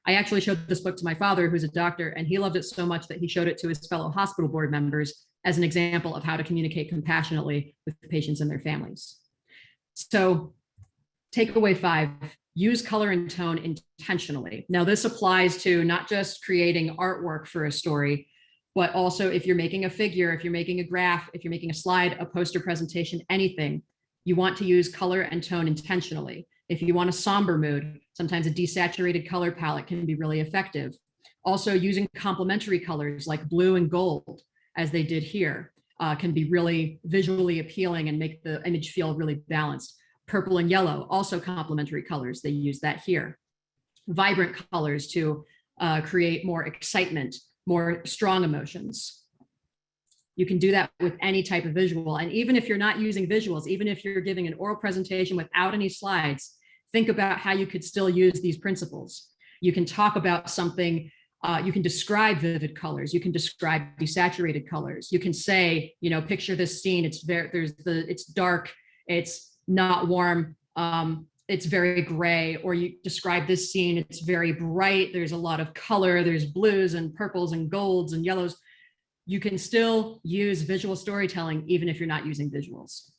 Speaker 3: I actually showed this book to my father, who's a doctor, and he loved it so much that he showed it to his fellow hospital board members as an example of how to communicate compassionately with the patients and their families. So takeaway 5, use color and tone intentionally. Now this applies to not just creating artwork for a story, but also if you're making a figure, if you're making a graph, if you're making a slide, a poster presentation, anything, you want to use color and tone intentionally. If you want a somber mood, sometimes a desaturated color palette can be really effective. Also, using complementary colors like blue and gold, as they did here, can be really visually appealing and make the image feel really balanced. Purple and yellow, also complementary colors. They use that here. Vibrant colors to create more excitement, more strong emotions. You can do that with any type of visual. And even if you're not using visuals, even if you're giving an oral presentation without any slides, think about how you could still use these principles. You can talk about something, you can describe vivid colors, you can describe desaturated colors. You can say, you know, picture this scene, it's dark, it's not warm, it's very gray, or you describe this scene, it's very bright, there's a lot of color, there's blues and purples and golds and yellows. You can still use visual storytelling even if you're not using visuals.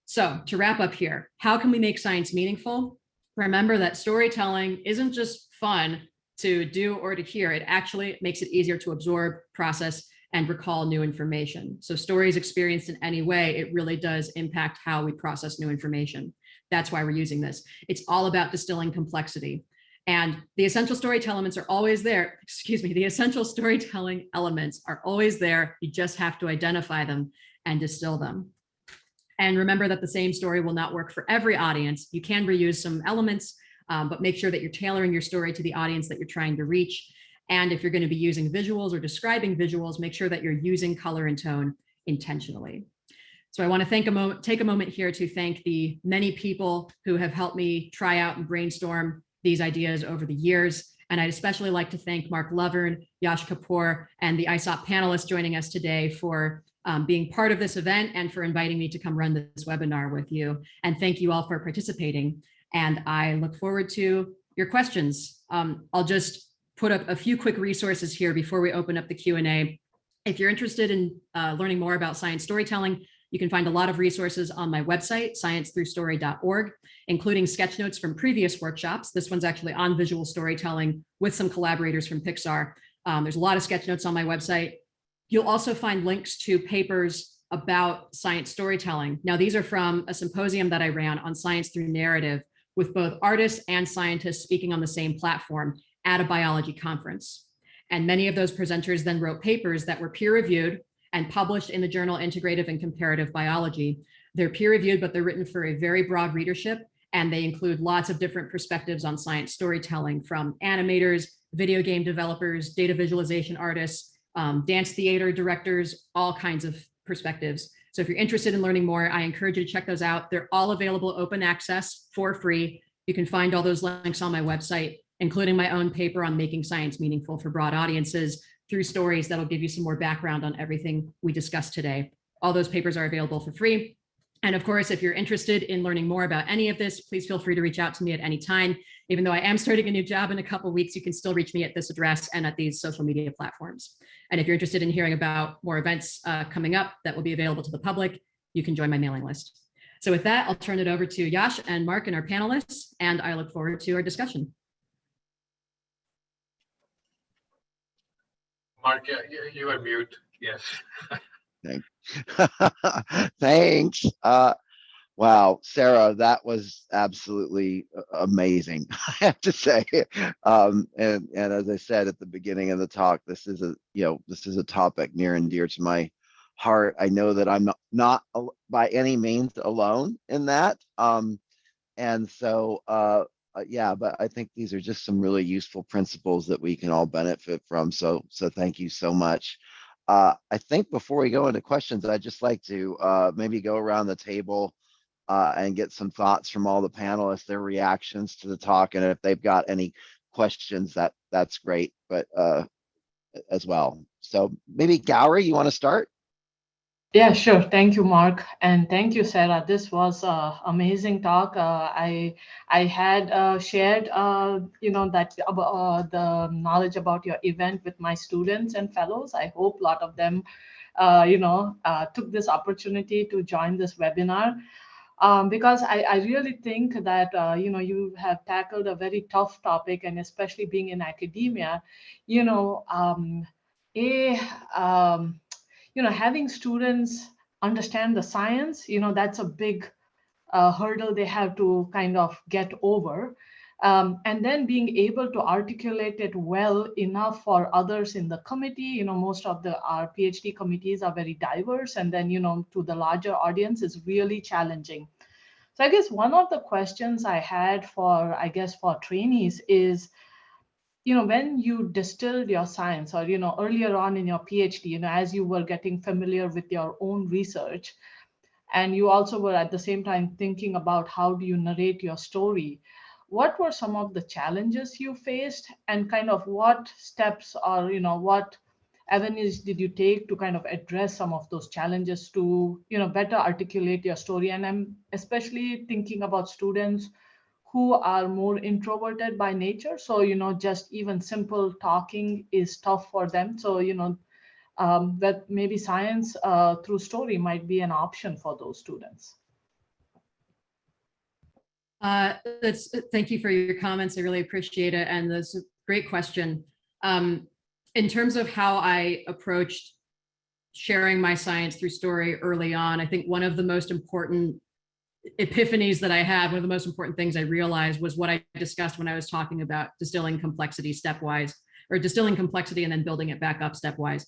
Speaker 3: So to wrap up here, how can we make science meaningful? Remember that storytelling isn't just fun to do or to hear. It actually makes it easier to absorb, process, and recall new information. So stories experienced in any way, it really does impact how we process new information. That's why we're using this. It's all about distilling complexity. And the essential storytelling elements are always there. The essential storytelling elements are always there. You just have to identify them and distill them. And remember that the same story will not work for every audience. You can reuse some elements, but make sure that you're tailoring your story to the audience that you're trying to reach. And if you're going to be using visuals or describing visuals, make sure that you're using color and tone intentionally. So I want to take a moment here to thank the many people who have helped me try out and brainstorm these ideas over the years. And I'd especially like to thank Mark Lovern, Yash Kapoor, and the ISOP panelists joining us today for being part of this event and for inviting me to come run this webinar with you. And thank you all for participating. And I look forward to your questions. I'll just put up a few quick resources here before we open up the Q&A. If you're interested in learning more about science storytelling, you can find a lot of resources on my website, sciencethroughstory.org, including sketch notes from previous workshops. This one's actually on visual storytelling with some collaborators from Pixar. There's a lot of sketch notes on my website. You'll also find links to papers about science storytelling. Now, these are from a symposium that I ran on science through narrative with both artists and scientists speaking on the same platform at a biology conference. And many of those presenters then wrote papers that were peer-reviewed and published in the journal Integrative and Comparative Biology. They're peer-reviewed, but they're written for a very broad readership, and they include lots of different perspectives on science storytelling, from animators, video game developers, data visualization artists, dance theater directors, all kinds of perspectives. So if you're interested in learning more, I encourage you to check those out. They're all available open access for free. You can find all those links on my website, including my own paper on making science meaningful for broad audiences through stories that'll give you some more background on everything we discussed today. All those papers are available for free. And of course, if you're interested in learning more about any of this, please feel free to reach out to me at any time. Even though I am starting a new job in a couple of weeks, you can still reach me at this address and at these social media platforms. And if you're interested in hearing about more events coming up that will be available to the public, you can join my mailing list. So with that, I'll turn it over to Yash and Mark and our panelists, and I look forward to our discussion.
Speaker 2: Mark, you are mute. Yes.
Speaker 1: Thanks. Wow, Sara, that was absolutely amazing, I have to say. And as I said at the beginning of the talk, this is a topic near and dear to my heart. I know that I'm not by any means alone in that. And so yeah, but I think these are just some really useful principles that we can all benefit from. So thank you so much. I think before we go into questions, I'd just like to maybe go around the table and get some thoughts from all the panelists, their reactions to the talk, and if they've got any questions, that's great, but as well. So maybe Gowrie, you want to start?
Speaker 4: Yeah, sure. Thank you, Mark, and thank you, Sarah. This was an amazing talk. I had shared, that the knowledge about your event with my students and fellows. I hope a lot of them, took this opportunity to join this webinar. Because I really think that you have tackled a very tough topic, and especially being in academia, you know, um, a having students understand the science, that's a big hurdle they have to kind of get over. And then being able to articulate it well enough for others in the committee. Most of our PhD committees are very diverse, and then, to the larger audience is really challenging. So I guess one of the questions I had for trainees is, when you distilled your science, or, earlier on in your PhD, as you were getting familiar with your own research, and you also were at the same time thinking about how do you narrate your story, what were some of the challenges you faced, and kind of what steps, or, what avenues did you take to kind of address some of those challenges to, better articulate your story? And I'm especially thinking about students who are more introverted by nature. So, just even simple talking is tough for them. So, that maybe science through story might be an option for those students.
Speaker 3: Thank you for your comments. I really appreciate it. And that's a great question. In terms of how I approached sharing my science through story early on, I think one of the most important epiphanies that I had, one of the most important things I realized was what I discussed when I was talking about distilling complexity stepwise, or distilling complexity and then building it back up stepwise.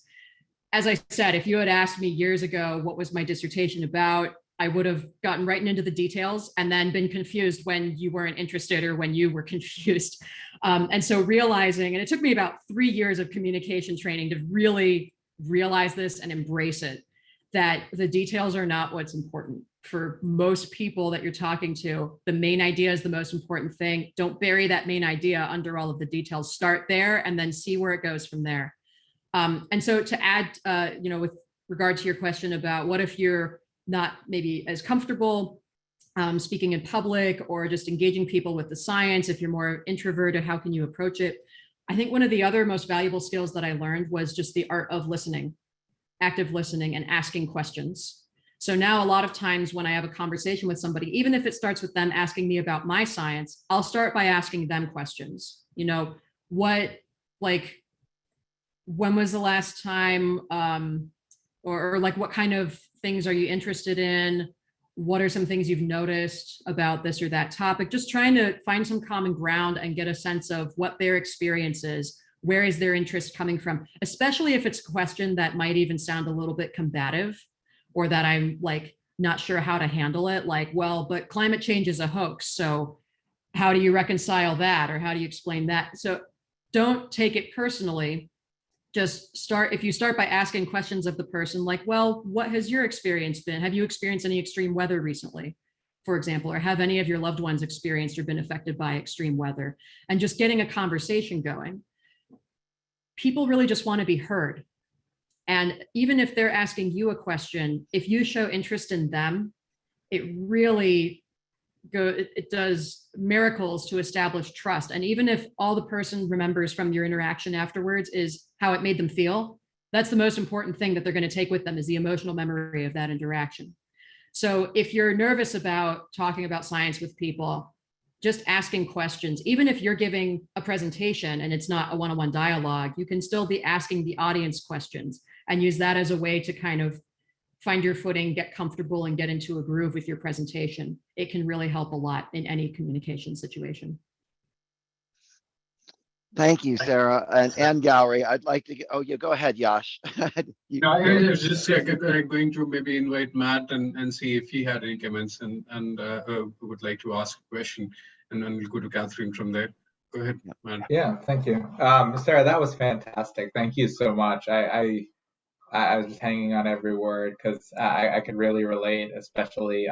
Speaker 3: As I said, if you had asked me years ago what was my dissertation about, I would have gotten right into the details and then been confused when you weren't interested or when you were confused. And so realizing, and it took me about 3 years of communication training to really realize this and embrace it, that the details are not what's important. For most people that you're talking to, the main idea is the most important thing. Don't bury that main idea under all of the details. Start there and then see where it goes from there. And so to add, with regard to your question about what if you're not maybe as comfortable speaking in public or just engaging people with the science, if you're more introverted, how can you approach it? I think one of the other most valuable skills that I learned was just the art of listening, active listening, and asking questions. So now a lot of times when I have a conversation with somebody, even if it starts with them asking me about my science, I'll start by asking them questions. When was the last time, or like, what kind of things are you interested in? What are some things you've noticed about this or that topic? Just trying to find some common ground and get a sense of what their experience is. Where is their interest coming from? Especially if it's a question that might even sound a little bit combative, or that I'm like not sure how to handle it. Like, well, but climate change is a hoax. So how do you reconcile that? Or how do you explain that? So don't take it personally. Just start, if you start by asking questions of the person, like, well, what has your experience been? Have you experienced any extreme weather recently, for example, or have any of your loved ones experienced or been affected by extreme weather? And just getting a conversation going. People really just want to be heard. And even if they're asking you a question, if you show interest in them, it does miracles to establish trust. And even if all the person remembers from your interaction afterwards is how it made them feel, that's the most important thing that they're going to take with them, is the emotional memory of that interaction. So if you're nervous about talking about science with people, just asking questions, even if you're giving a presentation and it's not a one-on-one dialogue, you can still be asking the audience questions and use that as a way to kind of find your footing, get comfortable, and get into a groove with your presentation. It can really help a lot in any communication situation.
Speaker 1: Thank you, Sarah and Gowrie. I'd like to go ahead, Yash.
Speaker 2: I was just going to maybe invite Matt and see if he had any comments and would like to ask a question, and then we'll go to Catherine from there. Go ahead, Matt.
Speaker 5: Yeah, thank you. Sarah, that was fantastic. Thank you so much. I I was just hanging on every word because I could really relate, especially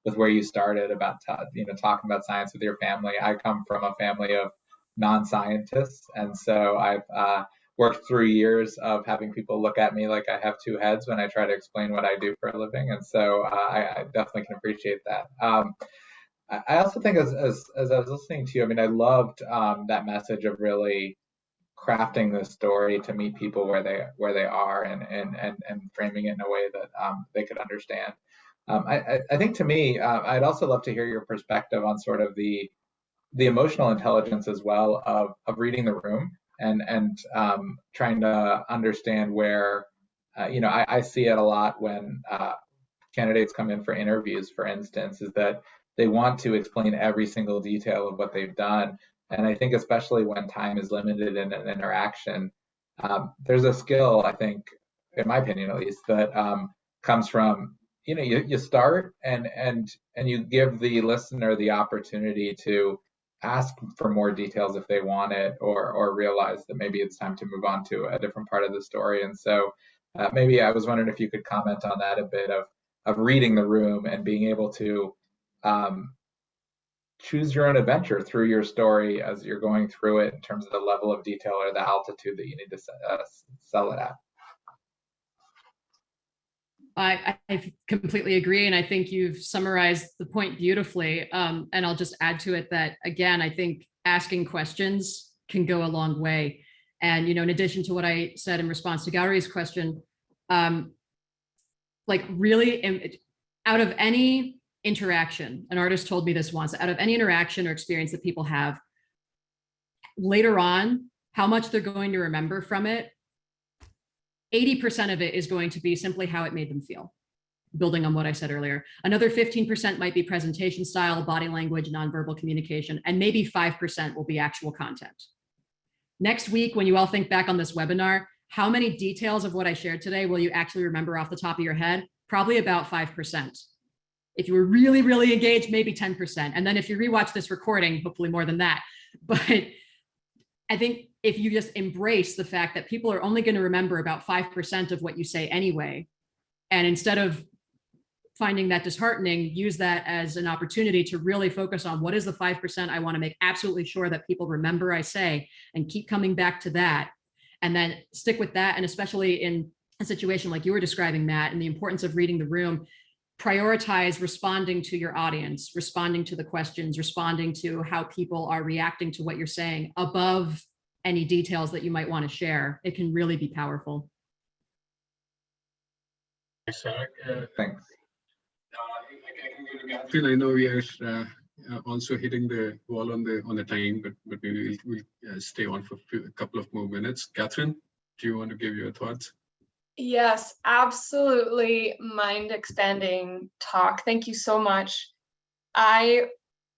Speaker 5: with where you started about talking about science with your family. I come from a family of non-scientists, and so I've worked through years of having people look at me like I have two heads when I try to explain what I do for a living, and so I definitely can appreciate that. I also think as I was listening to you, I mean, I loved that message of really crafting the story to meet people where they are and framing it in a way that they could understand. I think to me, I'd also love to hear your perspective on sort of the emotional intelligence as well of reading the room and trying to understand where I see it a lot when candidates come in for interviews, for instance, is that they want to explain every single detail of what they've done. And I think especially when time is limited in an interaction, there's a skill, I think, in my opinion at least, that comes from, you start and you give the listener the opportunity to ask for more details if they want it, or realize that maybe it's time to move on to a different part of the story. And so maybe I was wondering if you could comment on that a bit of reading the room and being able to choose your own adventure through your story as you're going through it in terms of the level of detail or the altitude that you need to sell it at.
Speaker 3: I completely agree. And I think you've summarized the point beautifully. And I'll just add to it that, again, I think asking questions can go a long way. And, in addition to what I said in response to Gauri's question, really out of any interaction, an artist told me this once, out of any interaction or experience that people have, later on, how much they're going to remember from it, 80% of it is going to be simply how it made them feel, building on what I said earlier. Another 15% might be presentation style, body language, nonverbal communication, and maybe 5% will be actual content. Next week, when you all think back on this webinar, how many details of what I shared today will you actually remember off the top of your head? Probably about 5%. If you were really, really engaged, maybe 10%. And then if you rewatch this recording, hopefully more than that. But I think if you just embrace the fact that people are only going to remember about 5% of what you say anyway, and instead of finding that disheartening, use that as an opportunity to really focus on what is the 5% I want to make absolutely sure that people remember I say, and keep coming back to that, and then stick with that. And especially in a situation like you were describing, Matt, and the importance of reading the room, prioritize responding to your audience, responding to the questions, responding to how people are reacting to what you're saying above any details that you might want to share. It can really be powerful.
Speaker 2: Thanks, Sarah.
Speaker 5: Thanks.
Speaker 2: I know we are also hitting the wall on the time, but maybe we'll stay on for a couple of more minutes. Catherine, do you want to give your thoughts?
Speaker 6: Yes, absolutely mind expanding talk. Thank you so much.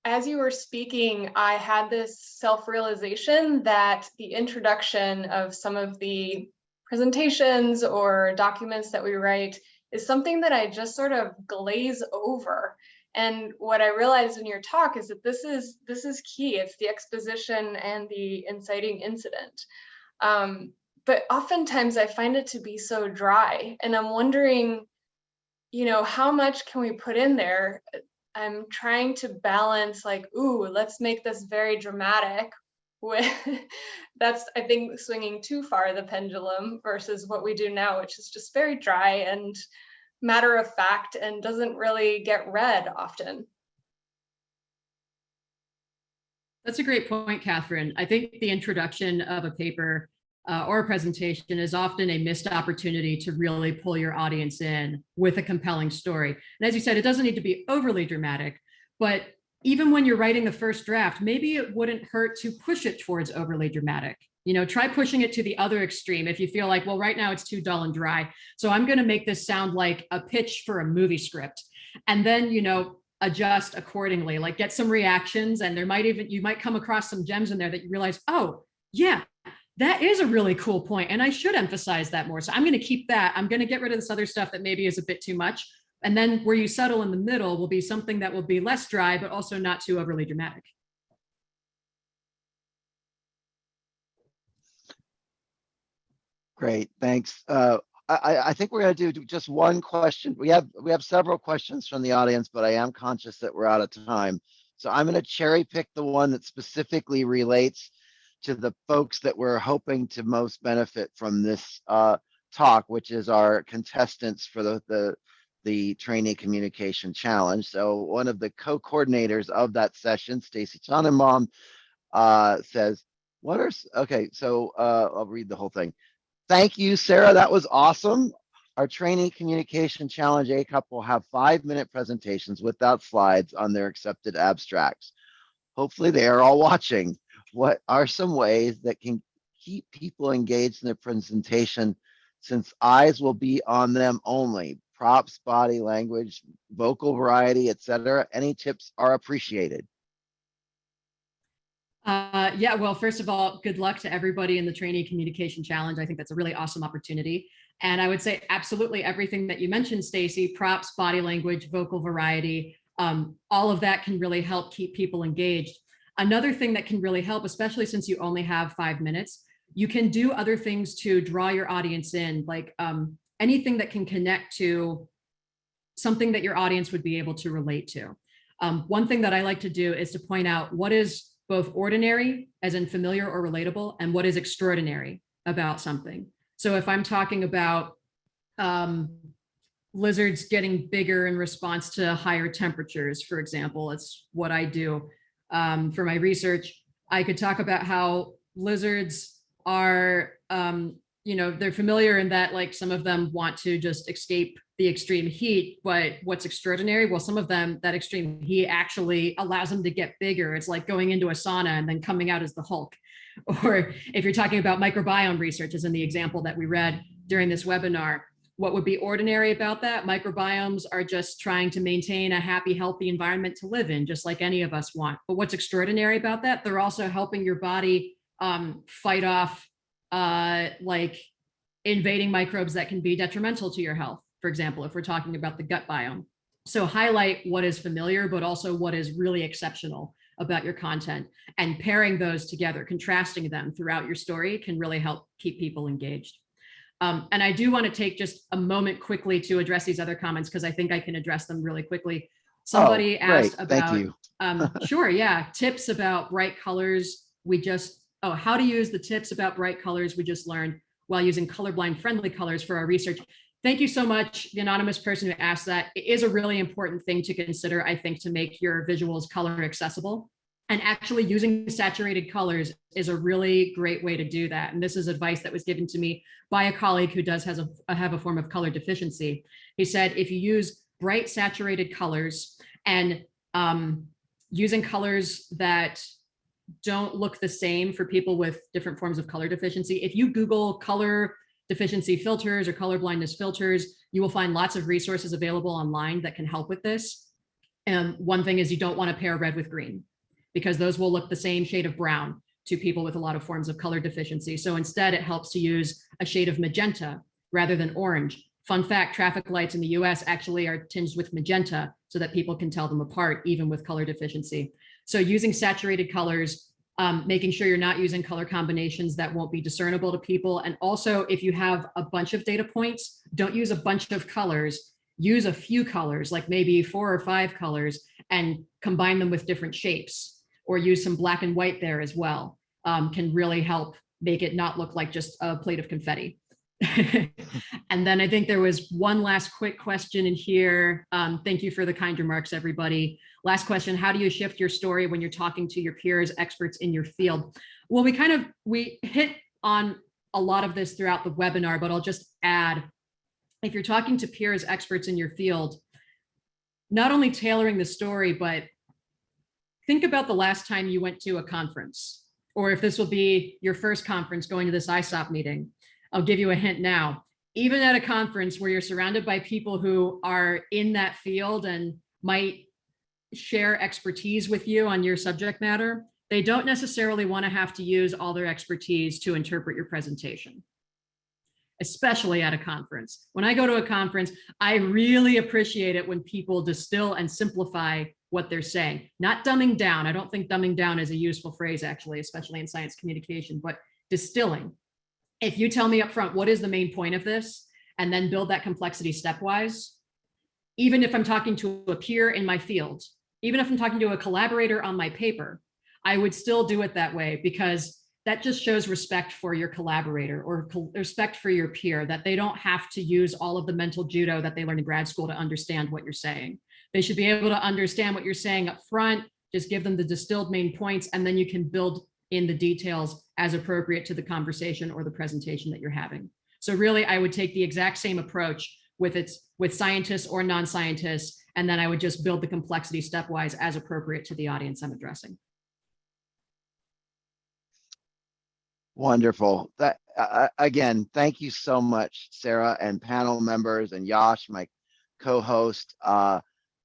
Speaker 6: As you were speaking, I had this self-realization that the introduction of some of the presentations or documents that we write is something that I just sort of glaze over. And what I realized in your talk is that this is key. It's the exposition and the inciting incident. But oftentimes I find it to be so dry, and I'm wondering, how much can we put in there? I'm trying to balance let's make this very dramatic with that's, I think, swinging too far the pendulum versus what we do now, which is just very dry and matter of fact and doesn't really get read often.
Speaker 3: That's a great point, Catherine. I think the introduction of a paper or a presentation is often a missed opportunity to really pull your audience in with a compelling story. And as you said, it doesn't need to be overly dramatic, but even when you're writing the first draft, maybe it wouldn't hurt to push it towards overly dramatic. Try pushing it to the other extreme. If you feel like, well, right now it's too dull and dry, so I'm going to make this sound like a pitch for a movie script. And then, adjust accordingly, like get some reactions. And you might come across some gems in there that you realize, oh yeah, that is a really cool point, and I should emphasize that more. So I'm going to keep that. I'm going to get rid of this other stuff that maybe is a bit too much. And then where you settle in the middle will be something that will be less dry, but also not too overly dramatic.
Speaker 1: Great, thanks. I think we're going to do just one question. We have several questions from the audience, but I am conscious that we're out of time. So I'm going to cherry pick the one that specifically relates to the folks that we're hoping to most benefit from this talk, which is our contestants for the Trainee Communication Challenge. So one of the co-coordinators of that session, Stacy Tannenbaum, says, okay, so I'll read the whole thing. Thank you, Sarah. That was awesome. Our Trainee Communication Challenge A-Cup will have 5-minute presentations without slides on their accepted abstracts. Hopefully they are all watching. What are some ways that can keep people engaged in the presentation, since eyes will be on them only? Props, body language, vocal variety, etc. Any tips are appreciated.
Speaker 3: Yeah, well, first of all, good luck to everybody in the Trainee Communication Challenge. I think that's a really awesome opportunity. And I would say absolutely everything that you mentioned, Stacy, props, body language, vocal variety, all of that can really help keep people engaged. Another thing that can really help, especially since you only have 5 minutes, you can do other things to draw your audience in, like anything that can connect to something that your audience would be able to relate to. One thing that I like to do is to point out what is both ordinary, as in familiar or relatable, and what is extraordinary about something. So if I'm talking about lizards getting bigger in response to higher temperatures, for example, it's what I do for my research. I could talk about how lizards are, they're familiar in that, like, some of them want to just escape the extreme heat, but what's extraordinary? Well, some of them, that extreme heat actually allows them to get bigger. It's like going into a sauna and then coming out as the Hulk. Or if you're talking about microbiome research, as in the example that we read during this webinar, what would be ordinary about that? Microbiomes are just trying to maintain a happy, healthy environment to live in, just like any of us want. But what's extraordinary about that? They're also helping your body fight off like invading microbes that can be detrimental to your health. For example, if we're talking about the gut biome. So highlight what is familiar, but also what is really exceptional about your content, and pairing those together, contrasting them throughout your story, can really help keep people engaged. And I do want to take just a moment quickly to address these other comments, because I think I can address them really quickly. Somebody asked about,
Speaker 1: thank you.
Speaker 3: Sure, yeah, tips about bright colors. How to use the tips about bright colors we just learned while using colorblind friendly colors for our research. Thank you so much, the anonymous person who asked that. It is a really important thing to consider, I think, to make your visuals color accessible. And actually using saturated colors is a really great way to do that. And this is advice that was given to me by a colleague who does have a form of color deficiency. He said, if you use bright saturated colors and using colors that don't look the same for people with different forms of color deficiency, if you Google color deficiency filters or color blindness filters, you will find lots of resources available online that can help with this. And one thing is, you don't want to pair red with green, because those will look the same shade of brown to people with a lot of forms of color deficiency. So instead, it helps to use a shade of magenta rather than orange. Fun fact, traffic lights in the US actually are tinged with magenta so that people can tell them apart, even with color deficiency. So using saturated colors, making sure you're not using color combinations that won't be discernible to people. And also, if you have a bunch of data points, don't use a bunch of colors, use a few colors, like maybe 4 or 5 colors, and combine them with different shapes, or use some black and white there as well. Can really help make it not look like just a plate of confetti. And then I think there was one last quick question in here. Thank you for the kind remarks, everybody. Last question, how do you shift your story when you're talking to your peers, experts in your field? Well, we hit on a lot of this throughout the webinar, but I'll just add, if you're talking to peers, experts in your field, not only tailoring the story, but think about the last time you went to a conference, or if this will be your first conference going to this ISOP meeting. I'll give you a hint now. Even at a conference where you're surrounded by people who are in that field and might share expertise with you on your subject matter, they don't necessarily want to have to use all their expertise to interpret your presentation, especially at a conference. When I go to a conference, I really appreciate it when people distill and simplify what they're saying, not dumbing down. I don't think dumbing down is a useful phrase, actually, especially in science communication, but distilling. If you tell me up front, what is the main point of this? and then build that complexity stepwise. Even if I'm talking to a peer in my field, even if I'm talking to a collaborator on my paper, I would still do it that way, because that just shows respect for your collaborator or respect for your peer, that they don't have to use all of the mental judo that they learn in grad school to understand what you're saying. They should be able to understand what you're saying up front, just give them the distilled main points, and then you can build in the details as appropriate to the conversation or the presentation that you're having. So really, I would take the exact same approach with scientists or non-scientists, and then I would just build the complexity stepwise as appropriate to the audience I'm addressing.
Speaker 1: Wonderful. That again, thank you so much, Sara, and panel members, and Yash, my co-host.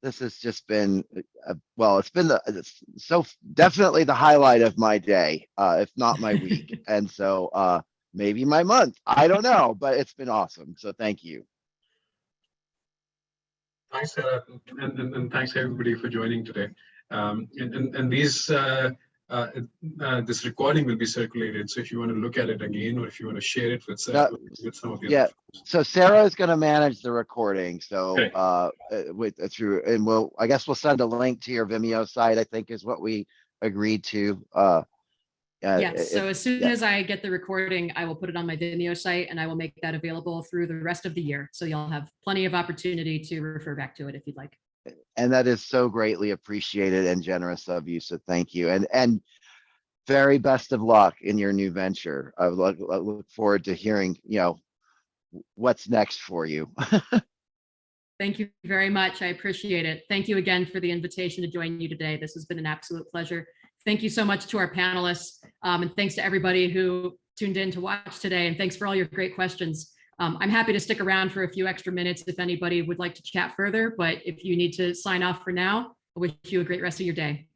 Speaker 1: This has just been well, it's been definitely the highlight of my day, if not my week, and so maybe my month. I don't know, but it's been awesome. So thank you.
Speaker 2: Thanks, Sara, and thanks everybody for joining today. And this recording will be circulated. So if you want to look at it again, or if you want to share it with some of your
Speaker 1: friends. So Sara is going to manage the recording. So
Speaker 2: okay.
Speaker 1: and I guess we'll send a link to your Vimeo site, I think is what we agreed to.
Speaker 3: Yes. So as soon as I get the recording, I will put it on my Vimeo site, and I will make that available through the rest of the year. So you'll have plenty of opportunity to refer back to it if you'd like.
Speaker 1: And that is so greatly appreciated and generous of you. So thank you. And very best of luck in your new venture. I look forward to hearing, what's next for you.
Speaker 3: Thank you very much. I appreciate it. Thank you again for the invitation to join you today. This has been an absolute pleasure. Thank you so much to our panelists, and thanks to everybody who tuned in to watch today, and thanks for all your great questions. I'm happy to stick around for a few extra minutes if anybody would like to chat further, but if you need to sign off for now, I wish you a great rest of your day.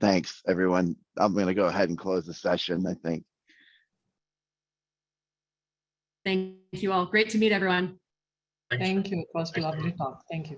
Speaker 1: Thanks, everyone. I'm going to go ahead and close the session, I think.
Speaker 3: Thank you all. Great to meet everyone.
Speaker 4: Thank you. It was a lovely talk. Thank you.